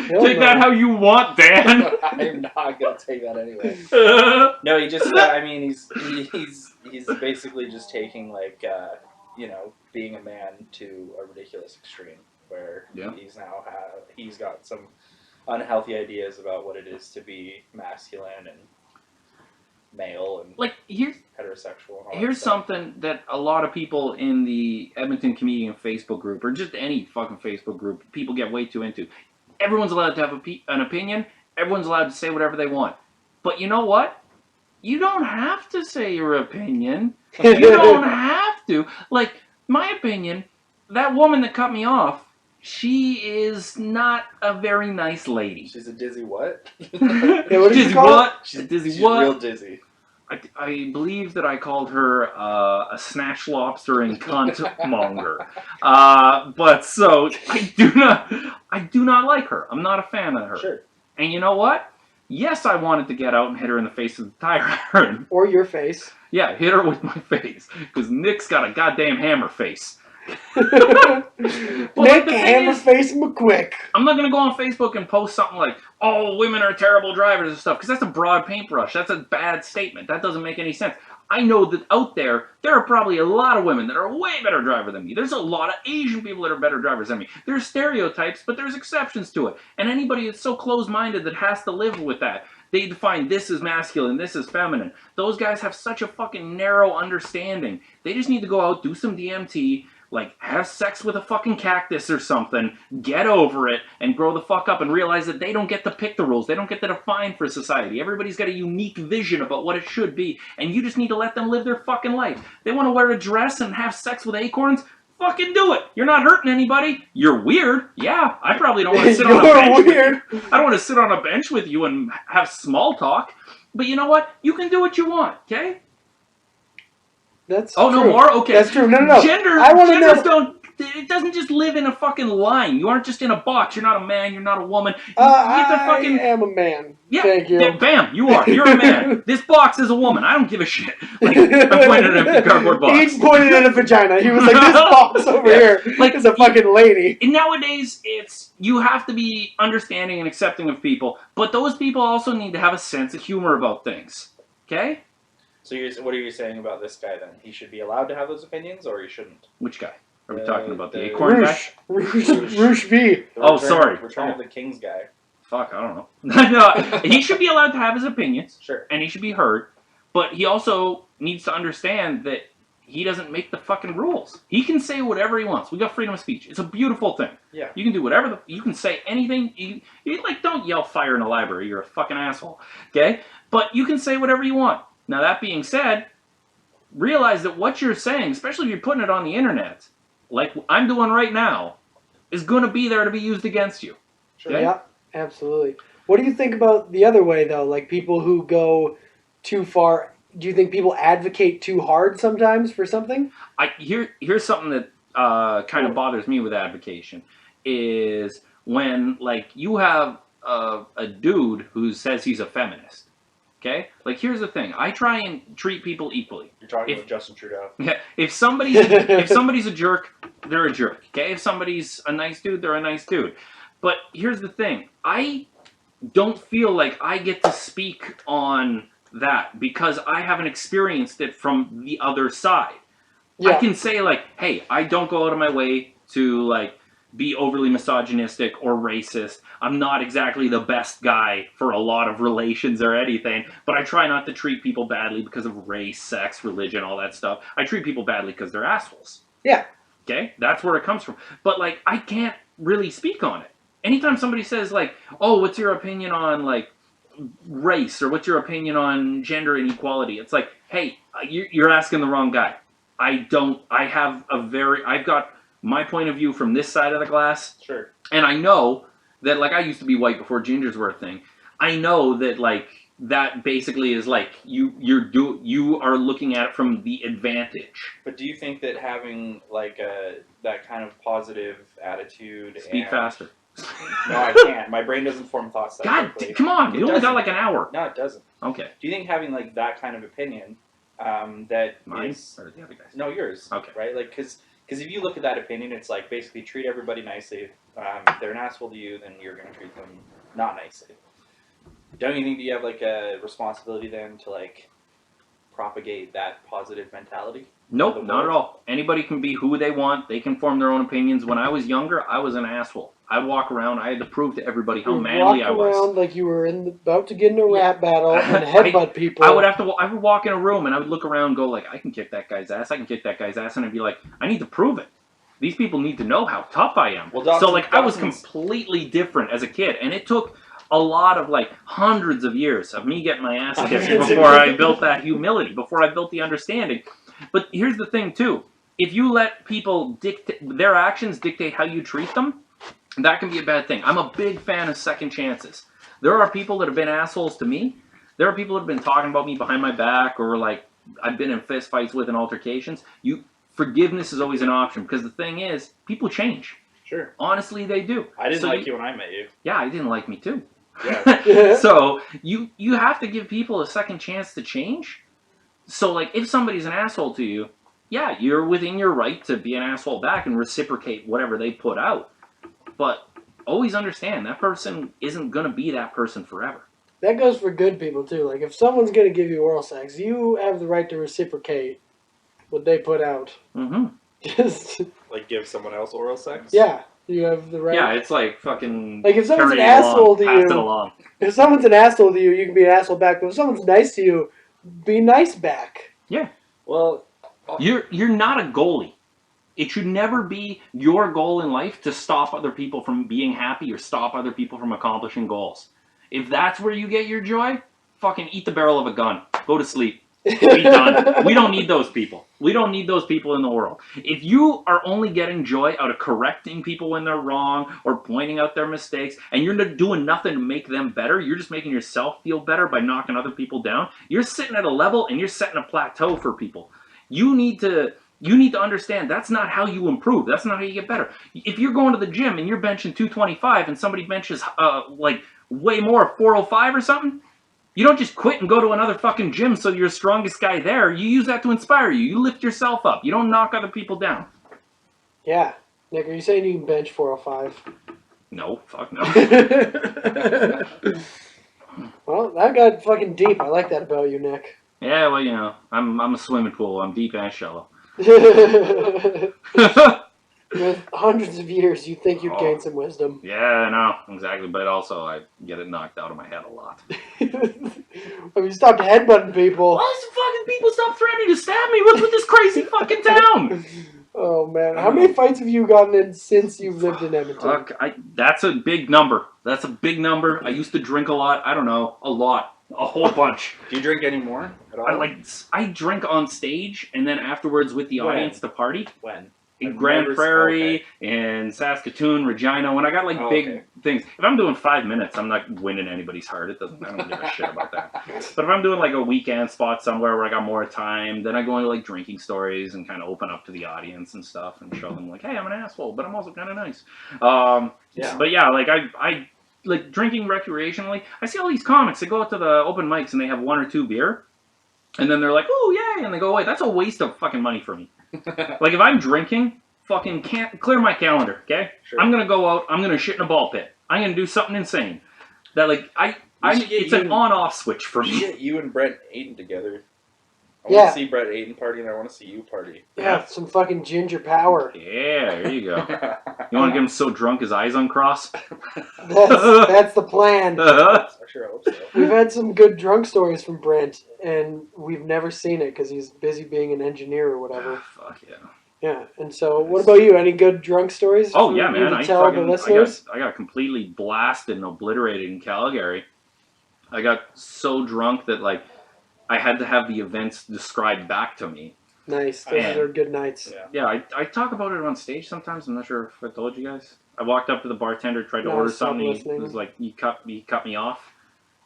Take that how you want, Dan. I'm not gonna take that anyway. No, he just he's basically just taking like being a man to a ridiculous extreme where Yeah. he's got some unhealthy ideas about what it is to be masculine and male and Like, here's heterosexual and all Here's that stuff. something that a lot of people in the Edmonton Comedian Facebook group, or just any fucking Facebook group, people get way too into. Everyone's allowed to have an opinion. Everyone's allowed to say whatever they want. But you know what? You don't have to say your opinion. You don't have to. Like, my opinion, that woman that cut me off, she is not a very nice lady. She's a dizzy what? Yeah, what did you Dizzy call what? She's Dizzy what? real dizzy. I believe that I called her a snatch lobster and cunt monger. But so I do not like her. I'm not a fan of her. Sure. And you know what? Yes, I wanted to get out and hit her in the face with the tire iron. Or your face. Yeah, hit her with my face because Nick's got a goddamn hammer face. Nick Hammerface McQuik. I'm not going to go on Facebook and post something like, oh, women are terrible drivers and stuff, because that's a broad paintbrush. That's a bad statement. That doesn't make any sense. I know that out there are probably a lot of women that are way better drivers than me. There's a lot of Asian people that are better drivers than me. There's stereotypes, but there's exceptions to it. And anybody that's so closed-minded that has to live with that, they define this as masculine, this is feminine. Those guys have such a fucking narrow understanding. They just need to go out, do some DMT, like, have sex with a fucking cactus or something, get over it, and grow the fuck up and realize that they don't get to pick the rules. They don't get to define for society. Everybody's got a unique vision about what it should be, and you just need to let them live their fucking life. They want to wear a dress and have sex with acorns? Fucking do it. You're not hurting anybody. You're weird. Yeah, I probably don't want to sit on a bench weird. with you. I don't want to sit on a bench with you and have small talk. But you know what? You can do what you want, okay? That's Oh, true. no more? Okay. That's true. No. Genders I wanna know- don't It doesn't just live in a fucking line. You aren't just in a box. You're not a man. You're not a woman. I am a man. Yeah, Thank you. Bam, you are. You're a man. This box is a woman. I don't give a shit. Like, I pointed at an empty cardboard box. He pointed at a vagina. He was like, this box over here is a fucking lady. And nowadays, you have to be understanding and accepting of people, but those people also need to have a sense of humor about things. Okay? So what are you saying about this guy then? He should be allowed to have those opinions, or he shouldn't? Which guy? Are we talking about the acorn guy? Roosh V. Return of the King's guy. Fuck, I don't know. No, he should be allowed to have his opinions. Sure. And he should be heard. But he also needs to understand that he doesn't make the fucking rules. He can say whatever he wants. We got freedom of speech. It's a beautiful thing. Yeah. You can do whatever. You can say anything. You like, don't yell fire in a library. You're a fucking asshole. Okay? But you can say whatever you want. Now, that being said, realize that what you're saying, especially if you're putting it on the internet, like I'm doing right now, is going to be there to be used against you. Sure. Okay? Yeah, absolutely. What do you think about the other way, though? Like people who go too far. Do you think people advocate too hard sometimes for something? Here's something that kind of bothers me with advocation is when like you have a dude who says he's a feminist. Okay, like here's the thing. I try and treat people equally. You're talking about Justin Trudeau. Yeah, if somebody's a jerk, they're a jerk. Okay, if somebody's a nice dude, they're a nice dude. But here's the thing. I don't feel like I get to speak on that because I haven't experienced it from the other side. Yeah. I can say like, hey, I don't go out of my way to like be overly misogynistic or racist. I'm not exactly the best guy for a lot of relations or anything, but I try not to treat people badly because of race, sex, religion, all that stuff. I treat people badly because they're assholes. Yeah. Okay? That's where it comes from. But like, I can't really speak on it. Anytime somebody says like, oh, what's your opinion on like race or what's your opinion on gender inequality? It's like, hey, you're asking the wrong guy. I've got my point of view from this side of the glass. Sure. And I know that, like, I used to be white before gingers were a thing. I know that, like, that basically is like you are looking at it from the advantage. But do you think that having like that kind of positive attitude? Speak faster. No, I can't. My brain doesn't form thoughts that quickly. Come on! You only got like an hour. No, it doesn't. Okay. Do you think having like that kind of opinion, that mine is, or the other guys? No, yours. Okay. Right, like because if you look at that opinion, it's like basically treat everybody nicely. If they're an asshole to you, then you're going to treat them not nicely. Don't you think you have like a responsibility then to like propagate that positive mentality? Nope, not at all. Anybody can be who they want. They can form their own opinions. When I was younger, I was an asshole. I'd walk around. I had to prove to everybody how manly I was. Walk around like you were about to get in a rap battle and headbutt people. I would walk in a room and I would look around and go like, I can kick that guy's ass. I can kick that guy's ass. And I'd be like, I need to prove it. These people need to know how tough I am. Well, so like I was completely different as a kid. And it took a lot of like hundreds of years of me getting my ass kicked before I built that humility, before I built the understanding. But here's the thing too. If you let people dictate, their actions dictate how you treat them, that can be a bad thing. I'm a big fan of second chances. There are people that have been assholes to me. There are people that have been talking about me behind my back or like I've been in fist fights with and altercations. Forgiveness is always an option because the thing is, people change. Sure. Honestly, they do. I didn't like you when I met you. Yeah, I didn't like me too. Yeah. So you have to give people a second chance to change. So like if somebody's an asshole to you, yeah, you're within your right to be an asshole back and reciprocate whatever they put out. But always understand that person isn't going to be that person forever. That goes for good people too. Like if someone's going to give you oral sex, you have the right to reciprocate what they put out. Mm-hmm. Just like give someone else oral sex? Yeah. You have the right. Yeah, it's like fucking. Like if someone's an asshole to you, pass it along. If someone's an asshole to you, you can be an asshole back. But if someone's nice to you, be nice back. Yeah. Well, you're not a goalie. It should never be your goal in life to stop other people from being happy or stop other people from accomplishing goals. If that's where you get your joy, fucking eat the barrel of a gun. Go to sleep. Be done. We don't need those people. We don't need those people in the world. If you are only getting joy out of correcting people when they're wrong or pointing out their mistakes and you're not doing nothing to make them better, you're just making yourself feel better by knocking other people down, you're sitting at a level and you're setting a plateau for people. You need to You need to understand that's not how you improve. That's not how you get better. If you're going to the gym and you're benching 225 and somebody benches like way more, 405 or something, you don't just quit and go to another fucking gym so you're the strongest guy there. You use that to inspire you. You lift yourself up. You don't knock other people down. Yeah. Nick, are you saying you can bench 405? No, fuck no. Well, that got fucking deep. I like that about you, Nick. Yeah, well, you know, I'm a swimming pool. I'm deep and shallow. With hundreds of years, you'd think you'd gain some wisdom. Yeah, I know, exactly. But also, I get it knocked out of my head a lot. Have you stopped headbutting people? Why some fucking people stop threatening to stab me? What's with this crazy fucking town? Oh, man. How many fights have you gotten in since you've lived in Edmonton? Fuck, that's a big number. That's a big number. I used to drink a lot. I don't know, a lot. A whole bunch. Do you drink anymore at all? I drink on stage and then afterwards with the audience to party. When? In Grand Prairie, in Saskatoon, Regina. When I got like big things, if I'm doing 5 minutes, I'm not winning anybody's heart. I don't give a shit about that. But if I'm doing like a weekend spot somewhere where I got more time, then I go into like drinking stories and kind of open up to the audience and stuff and show them like, hey, I'm an asshole, but I'm also kind of nice. But yeah, like I like drinking recreationally. I see all these comics. They go out to the open mics and they have 1 or 2 beer, and then they're like, oh yay, and they go away. That's a waste of fucking money for me. Like if I'm drinking, fucking can't clear my calendar, okay? Sure. I'm gonna go out, I'm gonna shit in a ball pit. I'm gonna do something insane. That like it's an on-off switch for me. Get you and Brett Aiden together. I want to see Brett Aiden party and I want to see you party. Yeah, some fucking ginger power. Yeah, there you go. You want to get him so drunk his eyes uncross? That's the plan. Sure, I hope so. We've had some good drunk stories from Brent, and we've never seen it because he's busy being an engineer or whatever. Fuck yeah. Yeah, and so what about you? Any good drunk stories? Oh yeah, man. I got completely blasted and obliterated in Calgary. I got so drunk that like I had to have the events described back to me. Nice. Those are good nights. Yeah, I talk about it on stage sometimes. I'm not sure if I told you guys. I walked up to the bartender, tried to order something. He was like, he cut me off.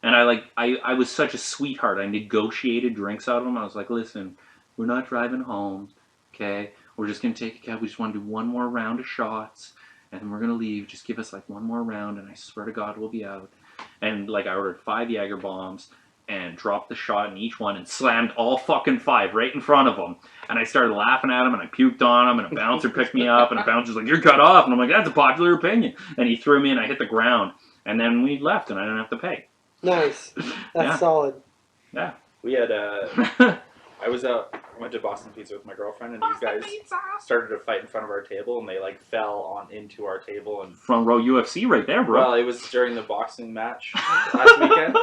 And I was such a sweetheart. I negotiated drinks out of him. I was like, listen, we're not driving home, okay? We're just going to take a cab. We just want to do 1 more round of shots, and then we're going to leave. Just give us like 1 more round, and I swear to God we'll be out. And like I ordered 5 Jaeger bombs and dropped the shot in each one and slammed all fucking 5 right in front of him. And I started laughing at him, and I puked on him, and a bouncer picked me up, and a bouncer's like, you're cut off. And I'm like, that's a popular opinion. And he threw me, and I hit the ground. And then we left, and I didn't have to pay. Nice. That's solid. Yeah. We had, I went to Boston Pizza with my girlfriend, and these guys started a fight in front of our table, and they like fell into our table. And front row UFC right there, bro. Well, it was during the boxing match last weekend.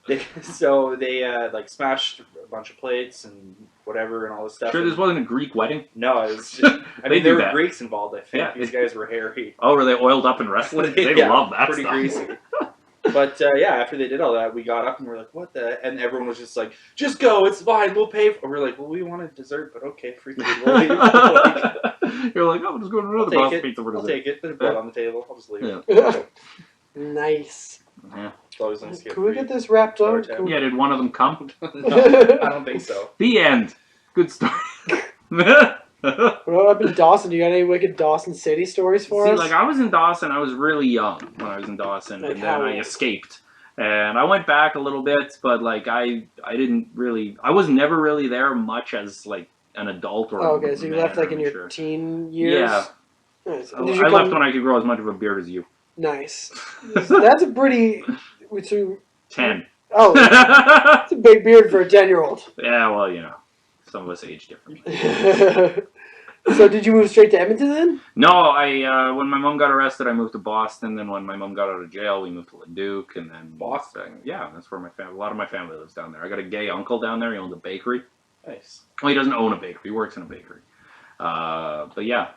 They like smashed a bunch of plates and whatever and all this stuff. Sure, this wasn't a Greek wedding? No, it was just, I mean, there were Greeks involved, I think. Yeah. These guys were hairy. Oh, were they oiled up and wrestling? They love that pretty stuff. Greasy. But after they did all that, we got up and we're like, what the? And everyone was just like, just go, it's fine, we'll pay for it. We're like, well, we wanted dessert, but okay, freaking we'll leave. You're like, oh, we'll just go to another Boston Pizza for dessert. I'll take it. There's blood on the table. I'll just leave it. Nice. Yeah. It's always nice to get Can we get this wrapped up? Yeah, did one of them come? No, I don't think so. The end. Good story. What up in Dawson? Do you got any wicked Dawson City stories for us? Like I was in Dawson, I was really young when I was in Dawson, and then I escaped. And I went back a little bit, but like I was never really there much as like an adult or okay, so you left like in your teen years? Yeah. Nice. I left when I could grow as much of a beard as you. Nice. That's a pretty... 10. Oh, that's a big beard for a 10-year-old. Yeah, well, you know, some of us age differently. So did you move straight to Edmonton then? No, when my mom got arrested, I moved to Boston. Then when my mom got out of jail, we moved to Leduc, and then Boston. Yeah, that's where a lot of my family lives down there. I got a gay uncle down there. He owns a bakery. Nice. Well, he doesn't own a bakery. He works in a bakery. But yeah,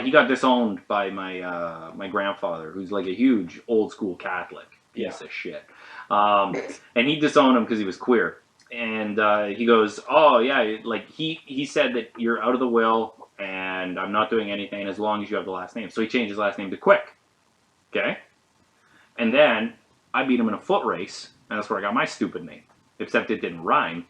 he got disowned by my grandfather, who's like a huge old school Catholic piece of shit. And he disowned him because he was queer. And he goes, oh yeah, like he said that you're out of the will. And I'm not doing anything as long as you have the last name. So he changed his last name to Quick. Okay? And then I beat him in a foot race, and that's where I got my stupid name. Except it didn't rhyme.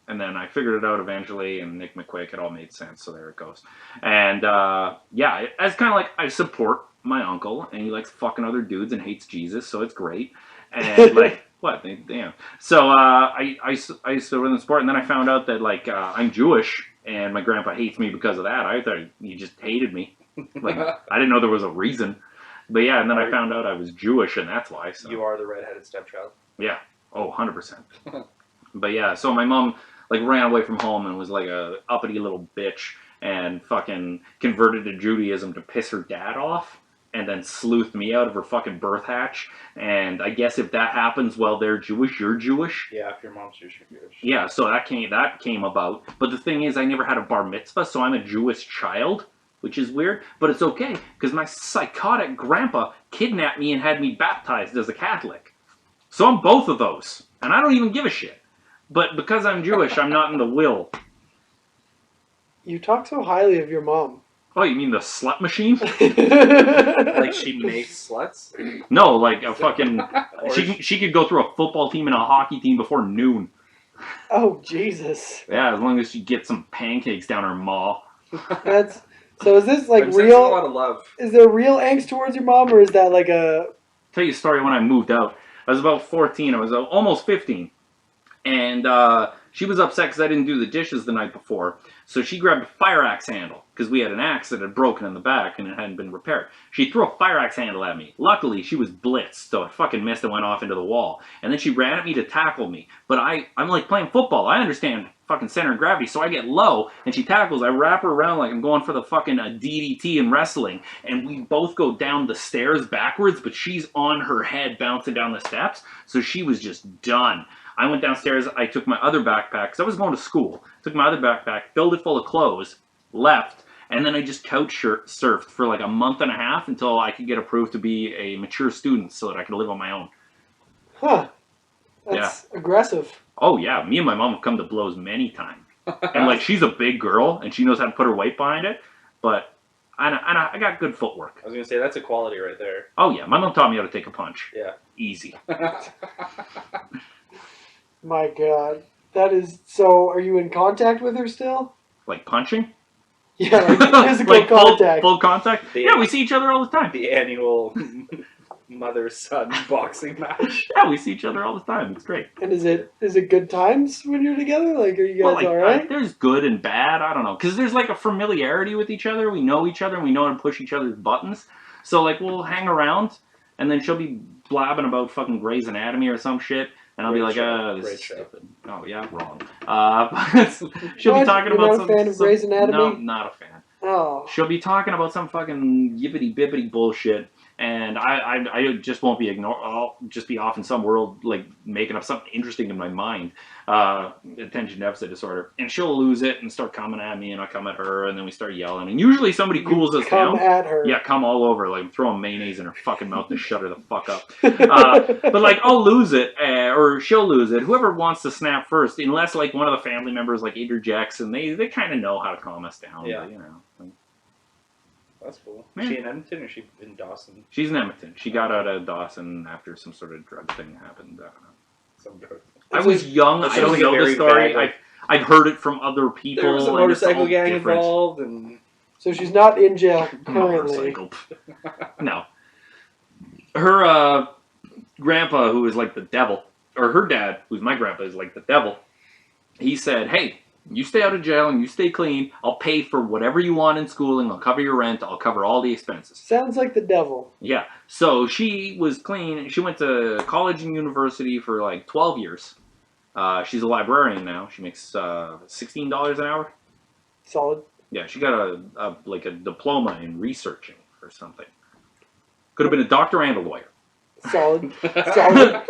And then I figured it out eventually, and Nick McQuik, it all made sense, so there it goes. And, yeah, it's kind of like I support my uncle, and he likes fucking other dudes and hates Jesus, so it's great. And, like, what? Damn. So, I used to run the sport, and then I found out that, like, I'm Jewish, and my grandpa hates me because of that. I thought he just hated me. Like, I didn't know there was a reason. But, yeah, and then I found out I was Jewish, and that's why. So. You are the redheaded stepchild. Yeah. Oh, 100%. But, yeah, so my mom... like, ran away from home and was like a uppity little bitch and fucking converted to Judaism to piss her dad off and then sleuthed me out of her fucking birth hatch. And I guess if that happens while they're Jewish, you're Jewish. Yeah, if your mom's Jewish, you're Jewish. Yeah, so that came about. But the thing is, I never had a bar mitzvah, so I'm a Jewish child, which is weird. But it's okay, because my psychotic grandpa kidnapped me and had me baptized as a Catholic. So I'm both of those. And I don't even give a shit. But because I'm Jewish, I'm not in the will. You talk so highly of your mom. Oh, you mean the slut machine? Like she makes sluts? No, like a fucking... she could go through a football team and a hockey team before noon. Oh, Jesus. Yeah, as long as she gets some pancakes down her maw. That's... So is this like I'm real... sensing a lot of love. Is there real angst towards your mom, or is that like a... Tell you a story when I moved out. I was about 14. I was almost 15. And she was upset because I didn't do the dishes the night before. So she grabbed a fire axe handle, because we had an axe that had broken in the back and it hadn't been repaired. She threw a fire axe handle at me. Luckily, she was blitzed, so it fucking missed and went off into the wall. And then she ran at me to tackle me. But I'm like playing football. I understand fucking center of gravity, so I get low, and she tackles. I wrap her around like I'm going for the fucking DDT in wrestling. And we both go down the stairs backwards, but she's on her head bouncing down the steps. So she was just done. I went downstairs, I took my other backpack, because I was going to school. Took my other backpack, filled it full of clothes, left, and then I just couch surfed for like a month and a half until I could get approved to be a mature student so that I could live on my own. Huh. That's aggressive. Oh yeah, me and my mom have come to blows many times. And like, she's a big girl, and she knows how to put her weight behind it, but I got good footwork. I was going to say, that's a quality right there. Oh yeah, my mom taught me how to take a punch. Yeah. Easy. My God. That is... So, are you in contact with her still? Like punching? Yeah, like physical like contact. Full contact? Yeah, we see each other all the time. The annual mother-son boxing match. Yeah, we see each other all the time. It's great. And is it good times when you're together? Like, are you guys like, alright? There's good and bad. I don't know. Because there's like a familiarity with each other. We know each other and we know how to push each other's buttons. So like, we'll hang around and then she'll be blabbing about fucking Grey's Anatomy or some shit. And I'll be like, this is stupid. Oh, yeah, wrong. She'll be talking about some... You're not a fan of Grey's Anatomy? No, not a fan. Oh. She'll be talking about some fucking yibbity-bibbity bullshit, and I just won't be ignored. I'll just be off in some world, like, making up something interesting in my mind. Attention deficit disorder. And she'll lose it and start coming at me, and I'll come at her, and then we start yelling. And usually somebody cools us down. Come at her. Yeah, come all over. Like, I'm throwing mayonnaise in her fucking mouth to shut her the fuck up. But, like, I'll lose it, or she'll lose it. Whoever wants to snap first, unless, like, one of the family members, like, interjects, and they kind of know how to calm us down. Yeah. But, you know. Like, that's cool. Yeah. Is she in Edmonton or is she in Dawson? She's in Edmonton. She got out of Dawson after some sort of drug thing happened. I don't know. Some drug. I was young. I don't know the story. I've heard it from other people. There was a motorcycle gang involved, and so she's not in jail currently. Motorcycle. No. Her grandpa, who is like the devil, or her dad, who's my grandpa, is like the devil. He said, "Hey, you stay out of jail and you stay clean. I'll pay for whatever you want in schooling. I'll cover your rent. I'll cover all the expenses." Sounds like the devil. Yeah. So she was clean. She went to college and university for like 12 years. She's a librarian now. She makes $16 an hour. Solid. Yeah, she got a diploma in researching or something. Could have been a doctor and a lawyer. Solid. Solid.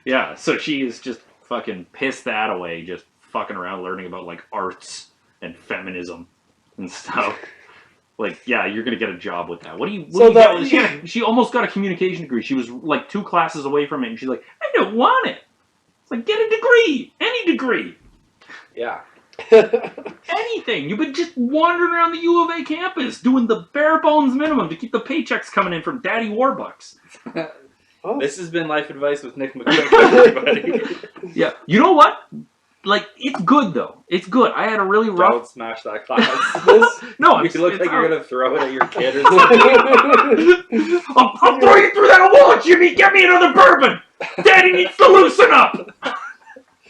Yeah, so she is just fucking pissed that away, just fucking around learning about like arts and feminism and stuff. Like, yeah, you're gonna get a job with that. What do you get? She almost got a communication degree. She was like 2 classes away from it, and she's like, I don't want it. It's like, get a degree, any degree. Yeah. Anything. You've been just wandering around the U of A campus doing the bare bones minimum to keep the paychecks coming in from Daddy Warbucks. Oh. This has been Life Advice with Nick McQuik, everybody. Yeah. You know what? like, it's good though. It's good. I had a really rough. Don't smash that glass. No, You look like you're gonna throw it at your kid or something. I'll throw you through that wall, Jimmy. Get me another bourbon. Daddy needs to loosen up.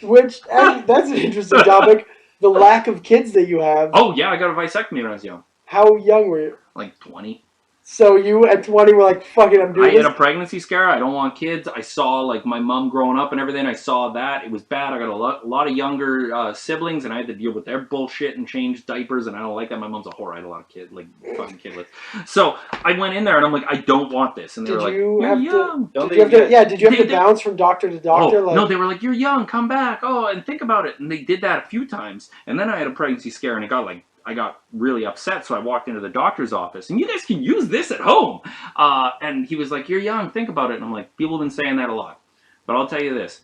Which, that's an interesting topic. The lack of kids that you have. Oh yeah, I got a vasectomy when I was young. How young were you? Like 20. So you at 20 were like, fuck it, I'm doing I this? had a pregnancy scare. I don't want kids. I saw like my mom growing up and everything. I saw that. It was bad. I got a lot of younger siblings and I had to deal with their bullshit and change diapers and I don't like that. My mom's a whore. I had a lot of kids, like fucking kidlets. So I went in there and I'm like, I don't want this. And they were like, you're young. Did you have to bounce from doctor to doctor? Oh, no, they were like, you're young, come back. Oh, and think about it. And they did that a few times. And then I had a pregnancy scare and it got like, I got really upset, so I walked into the doctor's office, and you guys can use this at home. And he was like, you're young, think about it. And I'm like, people have been saying that a lot. But I'll tell you this.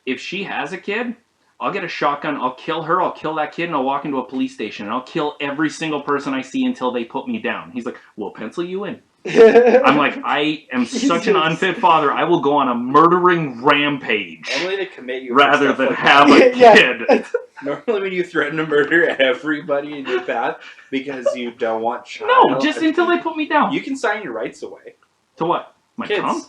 If she has a kid, I'll get a shotgun, I'll kill her, I'll kill that kid, and I'll walk into a police station, and I'll kill every single person I see until they put me down. He's like, we'll pencil you in. I'm like, I am such an unfit father, I will go on a murdering rampage. Only to commit you rather than like have a kid. Normally when you threaten to murder everybody in your path because you don't want child. No, just until they put me down. You can sign your rights away. To what? My kids. cum?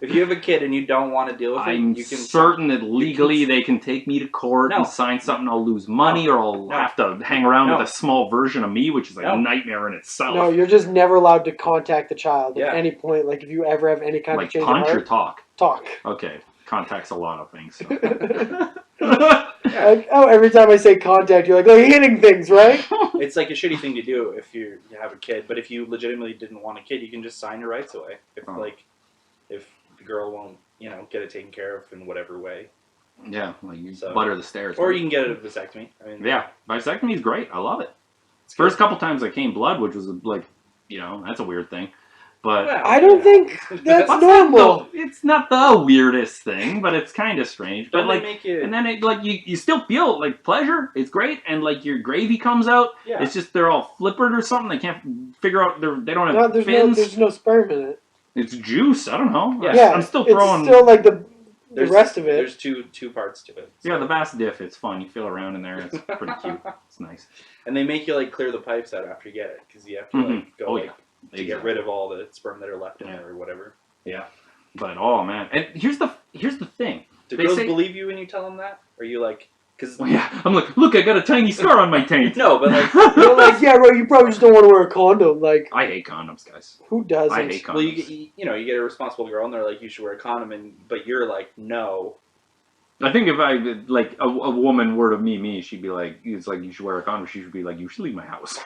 If you have a kid and you don't want to deal with it, you can certain that legally they can take me to court and sign something. I'll lose money or I'll have to hang around with a small version of me, which is like a nightmare in itself. No, you're just never allowed to contact the child at any point. Like if you ever have any kind of change punch of or heart, talk? Talk. Okay, contact's a lot of things. So. Like, oh, every time I say contact, you're like, oh, you're hitting things, right? It's like a shitty thing to do if you have a kid, but if you legitimately didn't want a kid, you can just sign your rights away. If the girl won't, get it taken care of in whatever way. Yeah, like you butter the stairs. Or you can get a vasectomy. Yeah, vasectomy is great. I love it. First couple times I came blood, which was like, that's a weird thing. But I don't think that's normal. It's not the weirdest thing, but it's kind of strange. Don't but make you... and then it you still feel like pleasure. It's great, and like your gravy comes out. Yeah. It's just they're all flippered or something. They can't figure out. They don't have fins. There's no sperm in it. It's juice. I don't know. Yeah, I'm still throwing. It's still like the rest of it. There's two parts to it. So. Yeah, the vas diff. It's fun. You feel around in there. It's pretty cute. It's nice. And they make you like clear the pipes out after you get it because you have to go to get rid of all the sperm that are left in there or whatever. Yeah, but oh man, and here's the thing. Do girls believe you when you tell them that? Or are you like, because I'm like, look, I got a tiny scar on my taint. No, but like, you're like, yeah, bro, you probably just don't want to wear a condom. Like, I hate condoms, guys. Who doesn't? I hate condoms. Well, you get a responsible girl, and they're like, you should wear a condom, but you're like, no. I think if I, like, a woman were to meet me, she'd be like, it's like, you should wear a condom. She should be like, you should leave my house.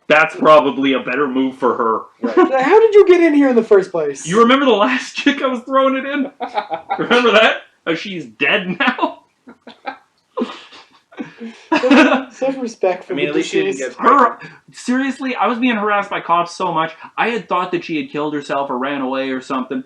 That's probably a better move for her. Right. How did you get in here in the first place? You remember the last chick I was throwing it in? Remember that? Oh, she's dead now? Self-respect for at least she didn't get her. Seriously, I was being harassed by cops so much. I had thought that she had killed herself or ran away or something.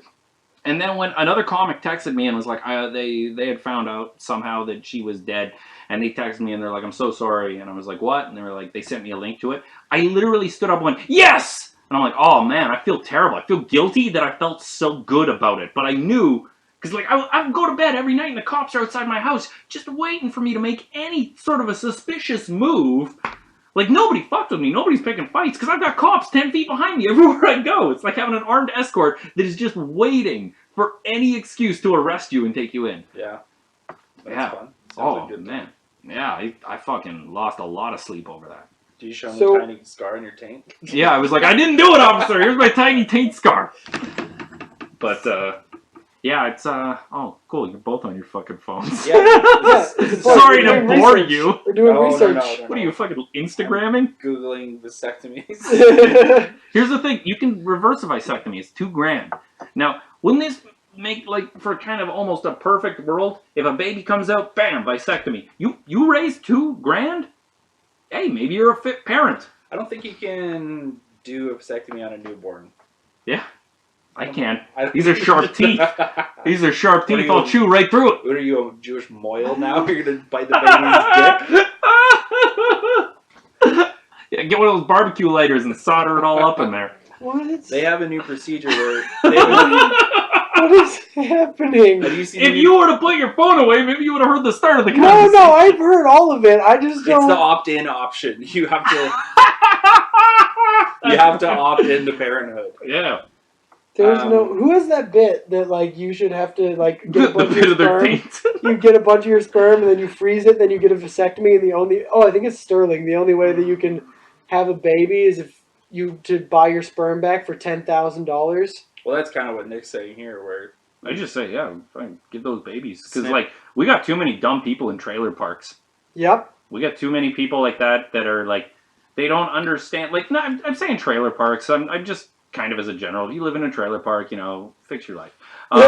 And then when another comic texted me and was like, they had found out somehow that she was dead. And they texted me and they're like, I'm so sorry. And I was like, what? And they were like, they sent me a link to it. I literally stood up and went, yes! And I'm like, oh man, I feel terrible. I feel guilty that I felt so good about it. But I knew, because like I would go to bed every night and the cops are outside my house just waiting for me to make any sort of a suspicious move. Like, nobody fucked with me. Nobody's picking fights because I've got cops 10 feet behind me everywhere I go. It's like having an armed escort that is just waiting for any excuse to arrest you and take you in. Yeah. That's fun. Sounds like good man. Yeah, I fucking lost a lot of sleep over that. Did you show him a tiny scar on your taint? Yeah, I was like, I didn't do it, officer. Here's my tiny taint scar. But, yeah, it's, oh, cool. You're both on your fucking phones. Yeah. Sorry to bore you. We're doing research. No. What are you, fucking Instagramming? Googling vasectomies. Here's the thing. You can reverse a vasectomy. It's $2,000. Now, wouldn't this make, like, for kind of almost a perfect world, if a baby comes out, bam, vasectomy. You raise $2,000? Hey, maybe you're a fit parent. I don't think you can do a vasectomy on a newborn. Yeah. I can. These are sharp teeth. These are sharp teeth. I'll chew right through it. What are you, a Jewish moil now? You're going to bite the baby's dick? Yeah, get one of those barbecue lighters and solder it all up in there. What? They have a new procedure where... What What is happening? Have you seen If you were to put your phone away, maybe you would have heard the start of the No, conversation. I've heard all of it. I just don't. It's the opt-in option. You have to. You have to opt into parenthood. Yeah. There's no. Who has that bit that like you should have to like get a The bunch bit of of their sperm? taint. You get a bunch of your sperm and then you freeze it. Then you get a vasectomy, and the only I think it's Sterling. The only way that you can have a baby is if you to buy your sperm back for $10,000. Well, that's kind of what Nick's saying here, where I just say, yeah, fine, give those babies. Because, Snip. like, we got too many dumb people in trailer parks. Yep. We got too many people like that are, like, they don't understand. Like, no, I'm saying trailer parks. I'm just kind of as a general. If you live in a trailer park, you know, fix your life. My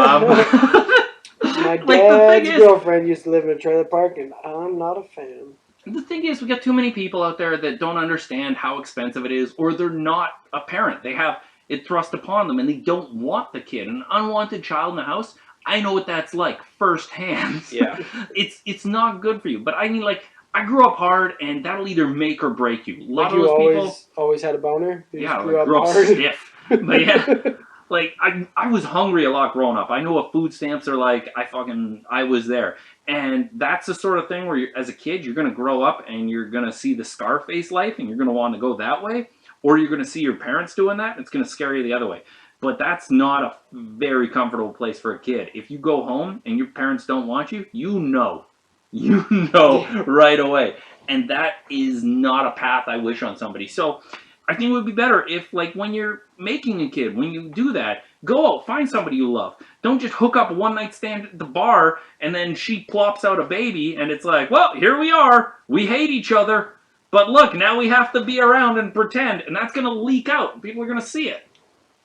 Like, the dad's thing is- girlfriend used to live in a trailer park, and I'm not a fan. The thing is, we got too many people out there that don't understand how expensive it is, or they're not a parent. They have it thrust upon them, and they don't want the kid. An unwanted child in the house, I know what that's like firsthand. Yeah. It's not good for you. But I mean, like, I grew up hard, and that'll either make or break you. A lot Like of you those always had a boner? You people, just yeah, grew like, up hard? stiff. But yeah, like, I was hungry a lot growing up. I know what food stamps are like. I was there. And that's the sort of thing where, as a kid, you're going to grow up and you're going to see the Scarface life and you're going to want to go that way. Or you're going to see your parents doing that. It's going to scare you the other way. But that's not a very comfortable place for a kid. If you go home and your parents don't want you, you know. You know right away. And that is not a path I wish on somebody. So I think it would be better if, like, when you're making a kid, when you do that, go out, find somebody you love. Don't just hook up a one-night stand at the bar, and then she plops out a baby, and it's like, well, here we are. We hate each other. But look, now we have to be around and pretend, and that's going to leak out. People are going to see it.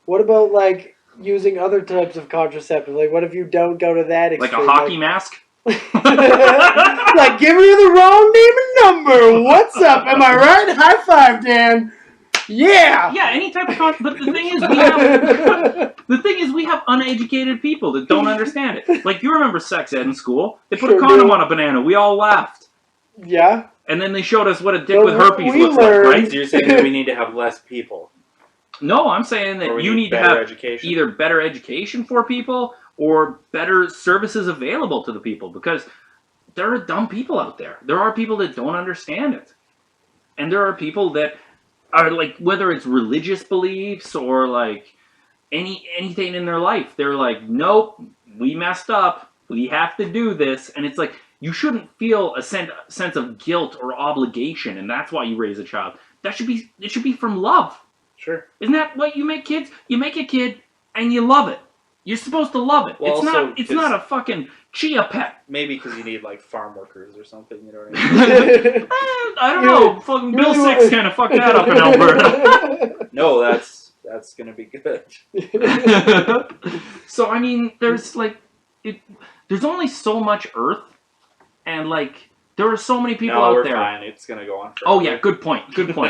What about, like, using other types of contraceptive? Like, what if you don't go to that Like extreme? a hockey mask? Like, give her the wrong name and number. What's up? Am I right? High five, Dan. Yeah. Yeah, any type of but the thing is we have uneducated people that don't understand it. Like, you remember sex ed in school? They put Sure a condom do. on a banana. We all laughed. Yeah. And then they showed us what a dick But with herpes we looks learned- like, right? So you're saying that we need to have less people, No, I'm saying or that we you need to better have education. either better education for people or better services available to the people, because there are dumb people out there. There are people that don't understand it. And there are people that are, like, whether it's religious beliefs or, like, anything in their life, they're like, nope, we messed up. We have to do this. And it's like, you shouldn't feel a sense of guilt or obligation, and that's why you raise a child. It should be from love. Sure. Isn't that what you make kids? You make a kid and you love it. You're supposed to love it. Well, It's not a fucking chia pet. Maybe because you need, like, farm workers or something, you know what I mean? I don't know. Fucking Bill really Six kind of fucked that up in Alberta. No, that's going to be good. So, I mean, there's only so much Earth, and, like, there are so many people no, out we're there. fine. It's going to go on forever. Oh yeah, good point.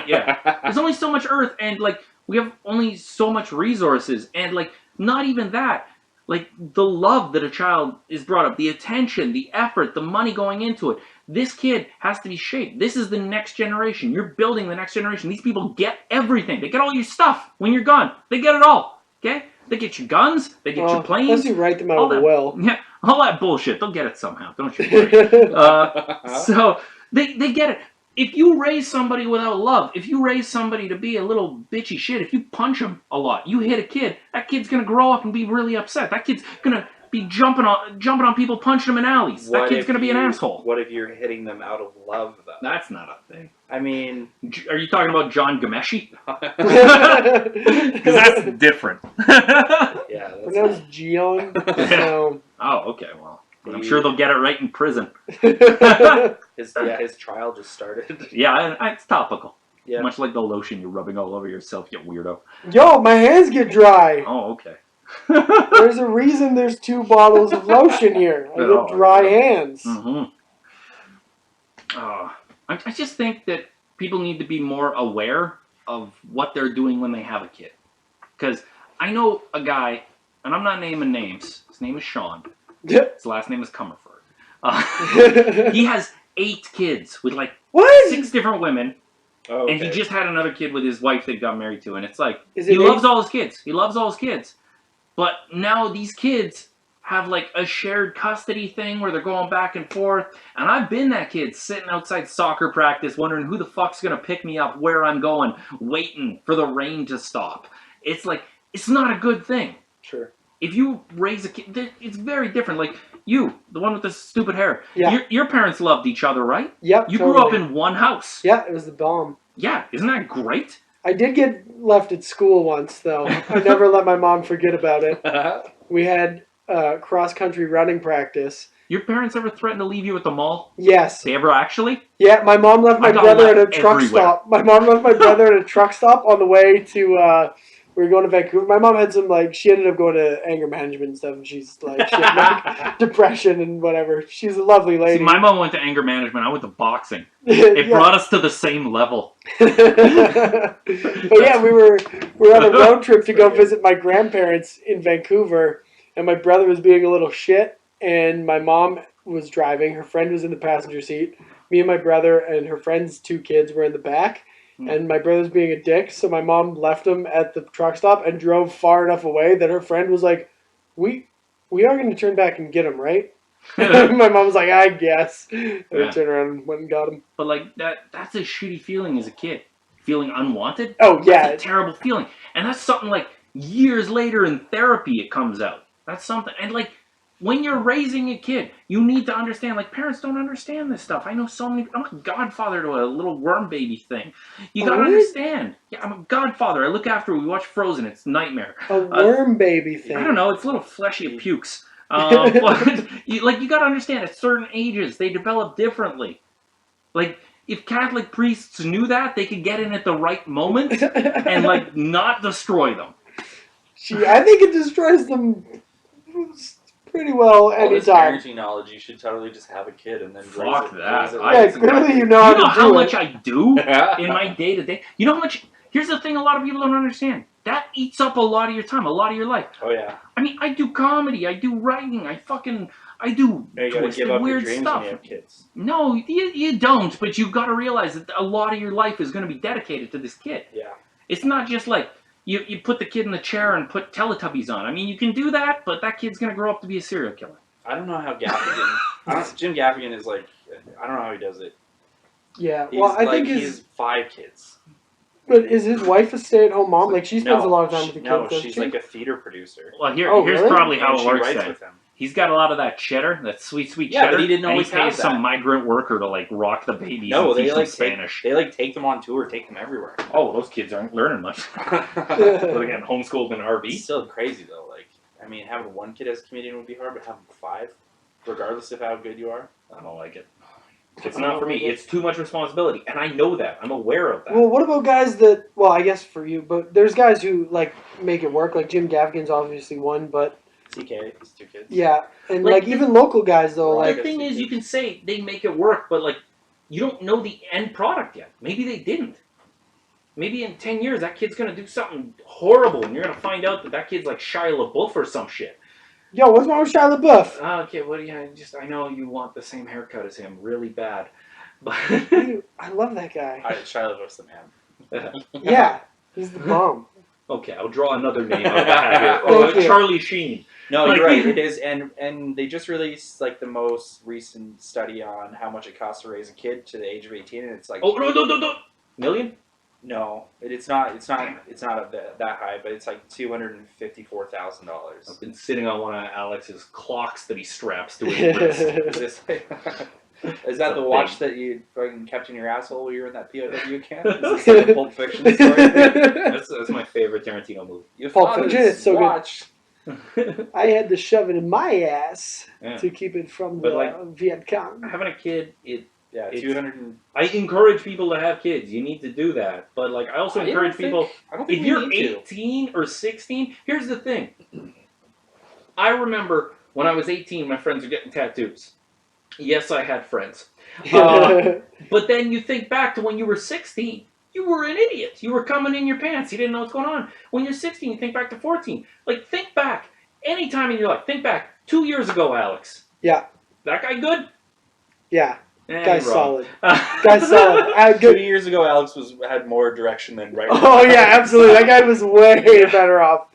Yeah. There's only so much Earth, and, like, we have only so much resources, and, like, not even that. Like, the love that a child is brought up, the attention, the effort, the money going into it. This kid has to be shaped. This is the next generation. You're building the next generation. These people get everything. They get all your stuff when you're gone. They get it all. Okay? They get your guns. They get your planes. Unless you write them out all of the that- well. Yeah, all that bullshit. They'll get it somehow. Don't you worry. So they get it. If you raise somebody without love, if you raise somebody to be a little bitchy shit, if you punch them a lot, you hit a kid, that kid's gonna grow up and be really upset. That kid's gonna be jumping on people, punching them in alleys. That kid's gonna be an asshole. What if you're hitting them out of love, though? That's not a thing. I mean... Are you talking about John Gameshi? Because that's different. Yeah, that's pronounced Gion. So. Oh, okay, well. I'm sure they'll get it right in prison. his trial just started. Yeah, it's topical. Yeah. Much like the lotion you're rubbing all over yourself, you weirdo. Yo, my hands get dry. Oh, okay. There's a reason there's 2 bottles of lotion here. I Oh, get dry yeah. hands. Mm-hmm. I just think that people need to be more aware of what they're doing when they have a kid. Because I know a guy, and I'm not naming names. His name is Sean. His last name is Comerford. He has 8 kids with, like, What? 6 different women. Oh, okay. And he just had another kid with his wife that he got married to. And it's like, Is he it loves all his kids. He loves all his kids. But now these kids have like a shared custody thing where they're going back and forth. And I've been that kid sitting outside soccer practice wondering who the fuck's going to pick me up, where I'm going, waiting for the rain to stop. It's like, it's not a good thing. Sure. If you raise a kid, it's very different. Like you, the one with the stupid hair. Yeah. Your parents loved each other, right? Yep. You totally. grew up in one house. Yeah, it was the bomb. Yeah, isn't that great? I did get left at school once, though. I never let my mom forget about it. We had cross-country running practice. Your parents ever threatened to leave you at the mall? Yes. They ever actually? Yeah, my mom left my brother at a truck stop. My mom left my brother at a truck stop on the way to... we were going to Vancouver. My mom had some, like, she ended up going to anger management and stuff, and she's, like, she had, like, depression and whatever. She's a lovely lady. See, my mom went to anger management. I went to boxing. It brought us to the same level. But yeah, we were on a road trip to go visit my grandparents in Vancouver, and my brother was being a little shit, and my mom was driving. Her friend was in the passenger seat. Me and my brother and her friend's 2 kids were in the back. And my brother's being a dick, so my mom left him at the truck stop and drove far enough away that her friend was like, we are going to turn back and get him, right? My mom was like, I guess. And I turned around and went and got him. But, like, that's a shitty feeling as a kid. Feeling unwanted? Oh, yeah. That's a terrible feeling. And that's something, like, years later in therapy it comes out. That's something. And, like, when you're raising a kid, you need to understand, like, parents don't understand this stuff. I know so many, I'm a godfather to a little worm baby thing. You gotta understand. Yeah, I'm a godfather. I look after, we watch Frozen, it's a nightmare. A worm baby thing. I don't know, it's little fleshy pukes. But, you gotta understand, at certain ages, they develop differently. Like, if Catholic priests knew that, they could get in at the right moment and, like, not destroy them. I think it destroys them pretty well anytime. All this parenting knowledge, you should totally just have a kid and then Fuck that. Yeah, clearly you know how much I do in my day-to-day? You know how much... Here's the thing a lot of people don't understand. That eats up a lot of your time, a lot of your life. Oh, yeah. I mean, I do comedy, I do writing, I do twisted, weird stuff. When you have kids. No, you don't, but you've got to realize that a lot of your life is going to be dedicated to this kid. Yeah. It's not just like... You put the kid in the chair and put Teletubbies on. I mean, you can do that, but that kid's going to grow up to be a serial killer. I don't know how Gaffigan... Jim Gaffigan is like... I don't know how he does it. Yeah, well, I think he has 5 kids. But is his wife a stay-at-home mom? Like, she spends a lot of time with the kids, No, she's like a theater producer. Well, here's probably how it works then. With him. He's got a lot of that cheddar, that sweet cheddar. Yeah, but he didn't always and he pays some migrant worker to, like, rock the babies and teach them Spanish. They, like, take them on tour, take them everywhere. Oh, those kids aren't learning much. They're getting homeschooled in an RV. It's still crazy, though. Like, I mean, having 1 kid as a comedian would be hard, but having 5, regardless of how good you are, I don't like it. It's not for me. It's too much responsibility, and I know that. I'm aware of that. Well, what about guys that... Well, I guess for you, but there's guys who, like, make it work. Like, Jim Gaffigan's obviously one, but... CK, his 2 kids. Yeah, and, like even local guys, though, like... The thing is, you can say they make it work, but, like, you don't know the end product yet. Maybe they didn't. Maybe in 10 years, that kid's going to do something horrible, and you're going to find out that kid's like Shia LaBeouf or some shit. Yo, what's wrong with Shia LaBeouf? Okay, what do you... I know you want the same haircut as him really bad. But I love that guy. Shia LaBeouf's the man. Yeah, he's the bomb. Okay, I'll draw another name out of the hat here. Charlie Sheen. No, you're right. It is, and they just released like the most recent study on how much it costs to raise a kid to the age of 18, and it's like no. $1,000,000? No, it's not that high, but it's like $254,000. I've been sitting on one of Alex's clocks that he straps to his wrist. Is that the watch that you fucking kept in your asshole while you were in that POW camp? Is this like a Pulp Fiction story? That's my favorite Tarantino movie. Pulp Fiction is so watch. Good. I had to shove it in my ass to keep it from the Viet Cong. Having a kid, 200. I encourage people to have kids. You need to do that. But like, I also encourage people, if you're 18 or 16, here's the thing. I remember when I was 18, my friends were getting tattoos. Yes, I had friends. But then you think back to when you were 16. You were an idiot. You were coming in your pants. You didn't know what's going on. When you're 16, you think back to 14. Like, think back. Any time in your life. Think back. 2 years ago, Alex. Yeah. That guy good? Yeah. Guy's solid. Guy's solid. 2 years ago, Alex had more direction than right now. Oh, yeah, absolutely. That guy was way better off.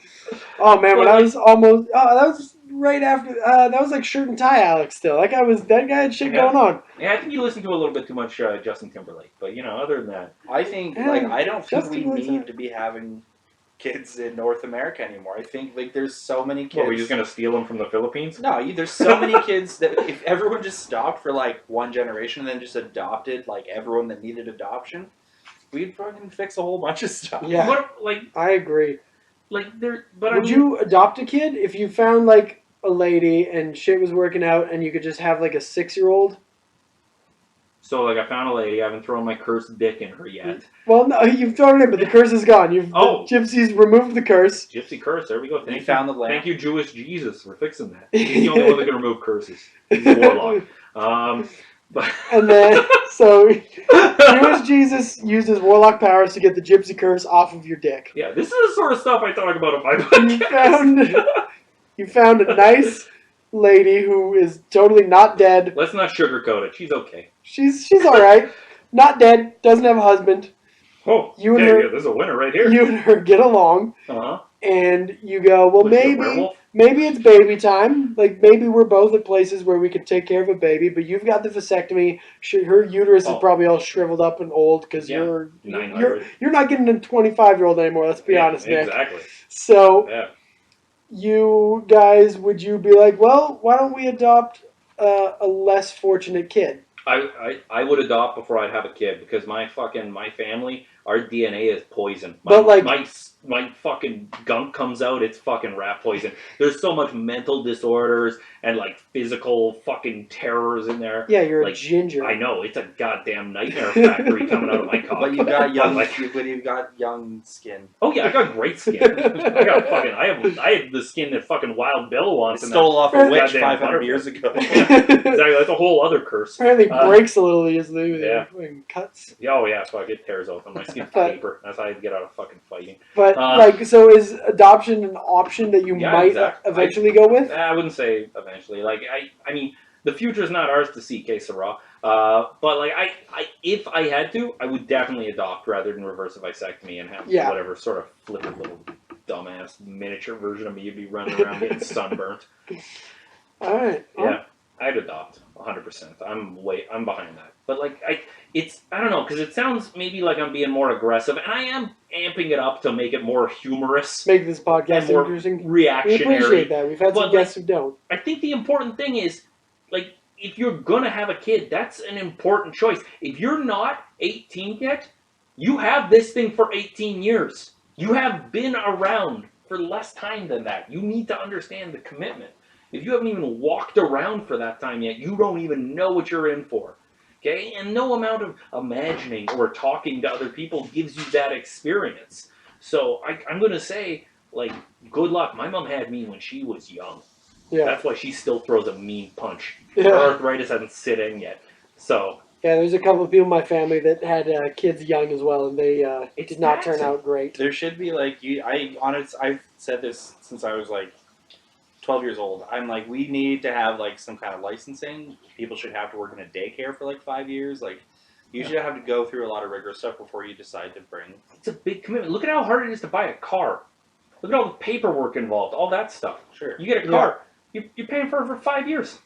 Oh man, But, when I like- was almost, that was right after, that was like shirt and tie Alex still. That guy had shit Yeah. going on. Yeah, I think you listen to a little bit too much Justin Timberlake, but other than that, I think Yeah, like I don't think Justin we Timberlake's need not- to be having kids in North America anymore. I think like there's so many kids. what, we're just gonna steal them from the Philippines? No, there's so many kids that if everyone just stopped for like one generation and then just adopted like everyone that needed adoption, we'd fucking fix a whole bunch of stuff. Yeah. What, like I agree. there? But Would you adopt a kid if you found like a lady and shit was working out and you could just have like a 6-year-old? So like I found a lady. I haven't thrown my cursed dick in her yet. Well, no, you've thrown it in, but the curse is gone. The gypsies removed the curse. Gypsy curse. There we go. You found the lamp. Thank you, Jewish Jesus, for fixing that. He's the only one that can remove curses. He's a warlock. But And then, so, Jewish Jesus used his warlock powers to get the gypsy curse off of your dick. yeah, this is the sort of stuff I talk about on my You podcast. you found a nice lady who is totally not dead. Let's not sugarcoat it. She's okay. She's all right, not dead, doesn't have a husband. Oh, You and okay, her- yeah, there's a winner right here. You and her get along, Uh-huh. and you go, well, Was she a maybe werewolf? it's baby time. Like maybe we're both at places where we could take care of a baby, but you've got the vasectomy. Her uterus is Oh. probably all shriveled up and old because Yeah, you're 900. not getting a 25-year-old anymore. Let's be honest, Nick. Exactly. So Yeah. you guys, would you be like, well, why don't we adopt a less fortunate kid? I would adopt before I'd have a kid because my family, our DNA is poison. But, like- my fucking gunk comes out, it's fucking rat poison. There's so much mental disorders and like physical fucking terrors in there. Yeah, you're a Like, ginger. I know, it's a goddamn nightmare factory coming out of my cock. But you've got young, Like- but you've got young skin. Oh yeah, I got great skin. I have the skin that fucking Wild Bill wants. and Stole off a that- witch goddamn 500 years ago. exactly, that's a whole other curse. Apparently breaks a little easily with yeah. your fucking cuts. Oh yeah, fuck, it tears open. My skin's But- paper. That's how I get out of fucking fighting. But like, so is adoption an option that you Yeah, might exactly. eventually go with? I wouldn't say eventually. Like I mean, the future's not ours to see, que sera. But like if I had to, I would definitely adopt rather than reverse a vasectomy and have Yeah. whatever sort of flippant little dumbass miniature version of me be running around getting sunburnt. All right. Yeah, I'd adopt 100%. I'm behind that. But like I don't know, because it sounds maybe like I'm being more aggressive, and I am amping it up to make it more humorous, Make this podcast and more interesting. We reactionary. appreciate that. We've had some But, guests who don't. I think the important thing is, like, if you're gonna have a kid, that's an important choice. If you're not 18 yet, you have this thing for 18 years. You have been around for less time than that. You need to understand the commitment. If you haven't even walked around for that time yet, you don't even know what you're in for. Okay? And no amount of imagining or talking to other people gives you that experience. So I'm gonna say, like, good luck. My mom had me when she was young. Yeah. That's why she still throws a mean punch. Yeah. Her arthritis hasn't set in yet. So Yeah, there's a couple of people in my family that had kids young as well, and they It's did not turn taxing. out great. There should be like I've said this since I was like 12 years old. I'm like, we need to have like some kind of licensing. People should have to work in a daycare for like 5 years. Like, you should have to go through a lot of rigorous stuff before you decide to bring. it's a big commitment. Look at how hard it is to buy a car. Look at all the paperwork involved, all that stuff. Sure. You get a car, you're paying for it for 5 years.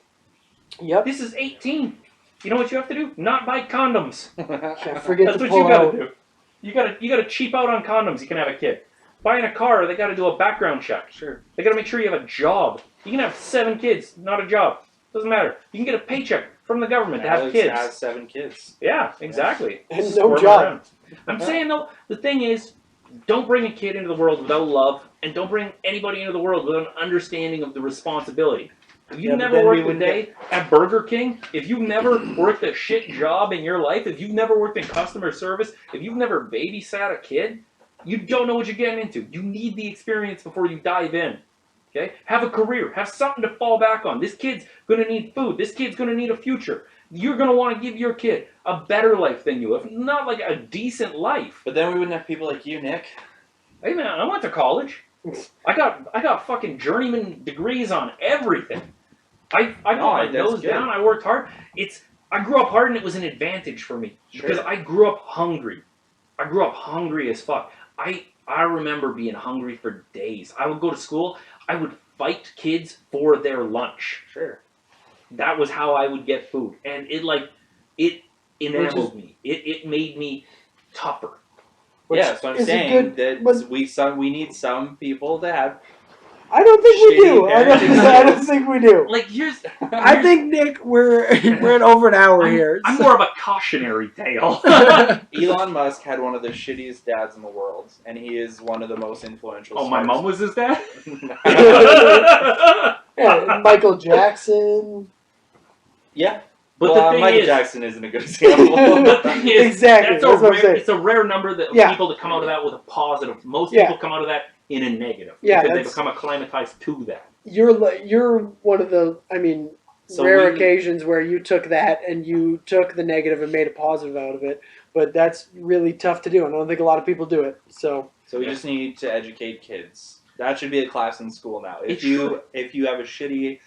Yep. This is 18. You know what you have to do? Not buy condoms. Can't forget That's to what pull you gotta out. do. You gotta cheap out on condoms. You can have a kid. Buying a car, they gotta do a background check. Sure. They gotta make sure you have a job. You can have 7 kids, not a job. Doesn't matter. You can get a paycheck from the government to have Alex kids. has 7 kids. Yeah, exactly. And no Squirming job. around. I'm saying though, the thing is, don't bring a kid into the world without love, and don't bring anybody into the world without an understanding of the responsibility. If you've Yeah, but never then we worked a wouldn't day at Burger King, if you've never worked a shit job in your life, if you've never worked in customer service, if you've never babysat a kid, you don't know what you're getting into. You need the experience before you dive in. Okay? Have a career. Have something to fall back on. This kid's going to need food. This kid's going to need a future. You're going to want to give your kid a better life than you, if not like a decent life. But then we wouldn't have people like you, Nick. Hey man, I went to college. I got fucking journeyman degrees on everything. I put my that's nose good. down. I worked hard. I grew up hard, and it was an advantage for me Sure. because I grew up hungry. I grew up hungry as fuck. I remember being hungry for days. I would go to school. I would fight kids for their lunch. Sure. That was how I would get food, and it enameled me. It made me tougher. Yeah, so I'm saying that we need some people to have. I don't think we do. Shitty I don't think we do. Like here's, I think Nick, we're at over an hour here. I'm more of a cautionary tale. Elon Musk had one of the shittiest dads in the world, and he is one of the most influential. Oh, my mom was his dad. Yeah, Michael Jackson. Yeah. But well, the thing Michael is, Jackson isn't a good example. the thing is, Exactly, That's that's what I'm saying. it's a rare number that Yeah. people that come out of that with a positive. Most Yeah. people come out of that in a negative. Yeah, Because they that's- become acclimatized to that. You're one of the, So rare we- occasions where you took that and you took the negative and made a positive out of it. But that's really tough to do, and I don't think a lot of people do it. So we just need to educate kids. That should be a class in school now. If It you have a shitty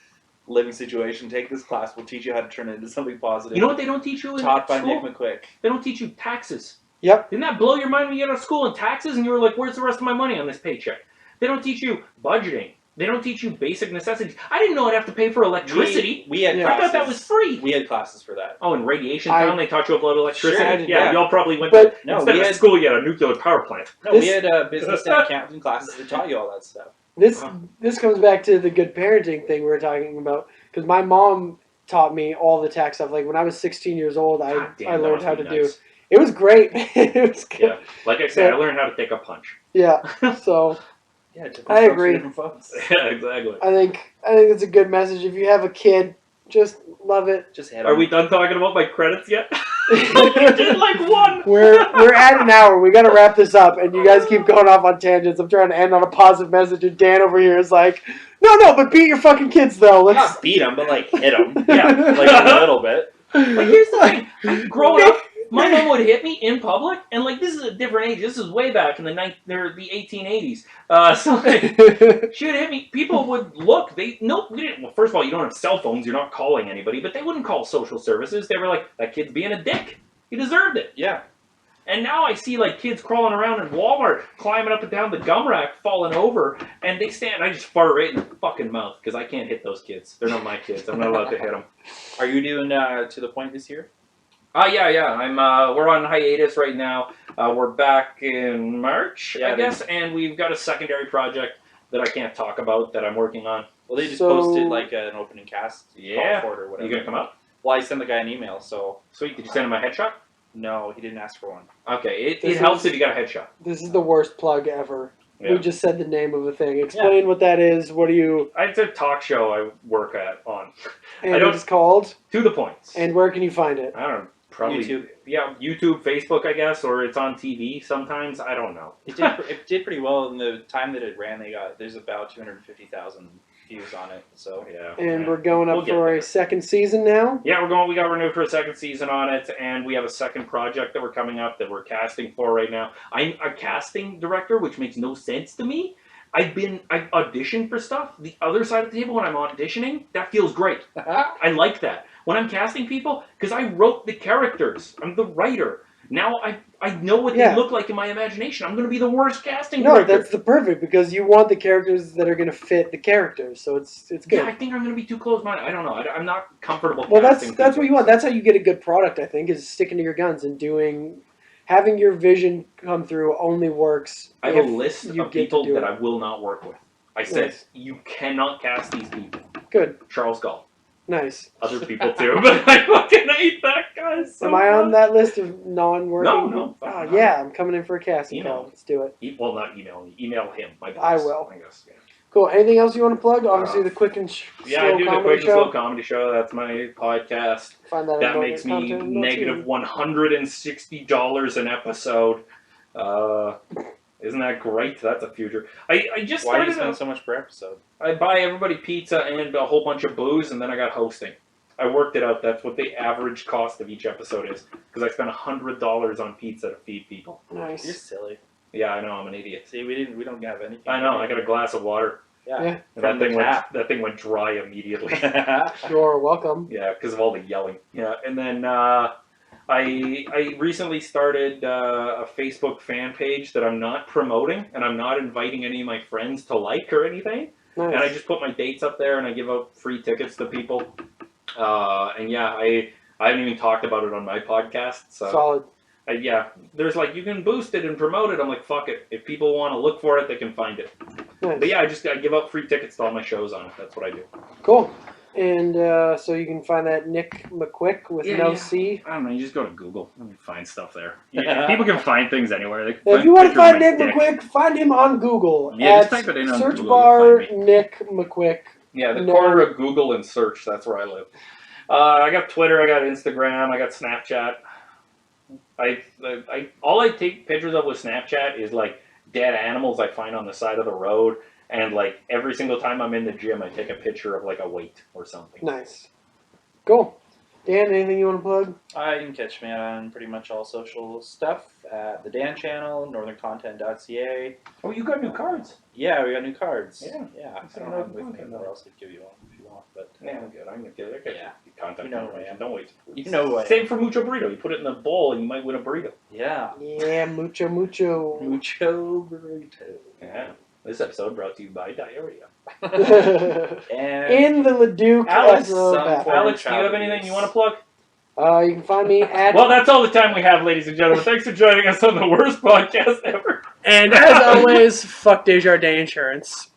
living situation, take this class. We'll teach you how to turn it into something positive. You know what they don't teach you in Taught by school? Nick McQuick. They don't teach you taxes. Yep. Didn't that blow your mind when you get out of school and taxes and you were like, where's the rest of my money on this paycheck? They don't teach you budgeting. They don't teach you basic necessities. I didn't know I'd have to pay for electricity. We had Yeah. I classes. thought that was free. We had classes for that. Oh, in Radiation Town, they taught you about electricity? Sure, I did, yeah, yeah. y'all probably went But- to, No, instead we of had- school, you had a nuclear power plant. No, This- we had business and accounting classes that taught you all that stuff. this comes back to the good parenting thing we were talking about, because my mom taught me all the tax stuff. Like when I was 16 years old, I God damn, I that learned must how be to nice. do. It was great. It was good. Yeah, like I said, So- I learned how to take a punch. Yeah. So Yeah, different I strokes for agree. different folks. Yeah, exactly. I think it's a good message. If you have a kid, just love it. Just hit Are 'em. we done talking about my credits yet? We did like one. We're at an hour. We got to wrap this up, and you guys keep going off on tangents. I'm trying to end on a positive message, and Dan over here is like, no, but beat your fucking kids though. Let's. Not beat them, but like hit them. Yeah, Like a little bit. Like here's the thing. Growing up, my mom would hit me in public, and like this is a different age. This is way back in the 1880s. So like, she would hit me. People would look. We didn't. Well, first of all, you don't have cell phones. You're not calling anybody. But they wouldn't call social services. They were like, that kid's being a dick. He deserved it. Yeah. And now I see like kids crawling around in Walmart, climbing up and down the gum rack, falling over, and they stand. I just fart right in their fucking mouth because I can't hit those kids. They're not my kids. I'm not allowed to hit them. Are you doing To the Point this year? Yeah. I'm. We're on hiatus right now. We're back in March, Yeah, I guess, and we've got a secondary project that I can't talk about that I'm working on. Well, they just So- posted like an opening cast Yeah. call for it or whatever. You gonna come up? Well, I sent the guy an email, so Sweet. Did you send him a headshot? no, he didn't ask for one. Okay. It This helps is- if you got a headshot. This is the worst plug ever. Yeah. We just said the name of a thing. Explain what that is. What do you? It's a talk show I work on. And I don't- it's called. To the points. And where can you find it? I don't know. Probably YouTube. Yeah, YouTube, Facebook, I guess, or it's on TV sometimes. I don't know. It did pretty well in the time that it ran. There's about 250,000 views on it. So Yeah. And yeah. we're going up We'll get for there. a second season now. Yeah, we got renewed for a second season on it, and we have a second project that we're coming up that we're casting for right now. I'm a casting director, which makes no sense to me. I've auditioned for stuff. The other side of the table, when I'm auditioning, that feels great. I like that. When I'm casting people, because I wrote the characters. I'm the writer. Now I know what Yeah. they look like in my imagination. I'm going to be the worst casting No, director. that's the perfect because you want the characters that are going to fit the characters. So it's good. Yeah, I think I'm going to be too close-minded. I don't know. I'm not comfortable Well, casting that's what people. you want. That's how you get a good product. I think is sticking to your guns and having your vision come through only works. I have a if list you of get to people do that it. I will not work with. I said, Nice. you cannot cast these people. Good, Charles Gall. nice. Other people too, but I fucking hate that guy so Am I on much. that list of non-working? No, Oh, fucking yeah, I'm coming in for a casting Email. call. Let's do it. Well, not email me. Email him. My boss. I will. I guess. Yeah, Cool. Anything else you want to plug? Obviously, the quick and yeah slow I do the comedy Quick and show. Slow Comedy Show. That's my podcast. Find that. That at makes me content. negative $160 an episode. Isn't that great? That's a future. I just why do you started. spend so much per episode? I buy everybody pizza and a whole bunch of booze, and then I got hosting. I worked it out. That's what the average cost of each episode is. Because I spent $100 on pizza to feed people. You're Nice. silly. Yeah, I know. I'm an idiot. See, we don't have anything. I know. I got a glass of water. Yeah. Yeah. And From the tap. that thing went dry immediately. You're welcome. Yeah, because of all the yelling. Yeah, and then I recently started a Facebook fan page that I'm not promoting, and I'm not inviting any of my friends to like or anything. Nice. And I just put my dates up there, and I give out free tickets to people. And yeah, I haven't even talked about it on my podcast. So Solid. yeah, there's like you can boost it and promote it. I'm like, fuck it. If people want to look for it, they can find it. Nice. But yeah, I give out free tickets to all my shows on it. That's what I do. Cool. And so you can find that Nick McQuick with no Yeah. C. I don't know. You just go to Google and you find stuff there. People can find things anywhere. They can If you want to pictures of find my Nick dick. McQuick, find him on Google. Yeah, just at type it in on search Google, bar you'll find Nick McQuick. Yeah, the No. corner of Google and search. That's where I live. I got Twitter. I got Instagram. I got Snapchat. All I take pictures of with Snapchat is like dead animals I find on the side of the road, and like every single time I'm in the gym, I take a picture of like a weight or something. Nice. Cool. Dan, anything you want to plug? You can catch me on pretty much all social stuff at the Dan channel, northerncontent.ca. Oh, you got new cards. Yeah, we got new cards. Yeah. I don't have them with me, but else I'd give you one if you want. But Yeah, I'm good. I'm gonna get it. Yeah. Contact You know who I information. am. Don't wait. You know who I am. Same for Mucho Burrito. You put it in the bowl and you might win a burrito. Yeah. Yeah, mucho. Mucho burrito. Yeah. This episode brought to you by diarrhea. And In the Leduc Alex, SO some bathroom. form- Alex, do you have anything you want to plug? You can find me at... Well, that's all the time we have, ladies and gentlemen. Thanks for joining us on the worst podcast ever. And as always, fuck Desjardins Insurance.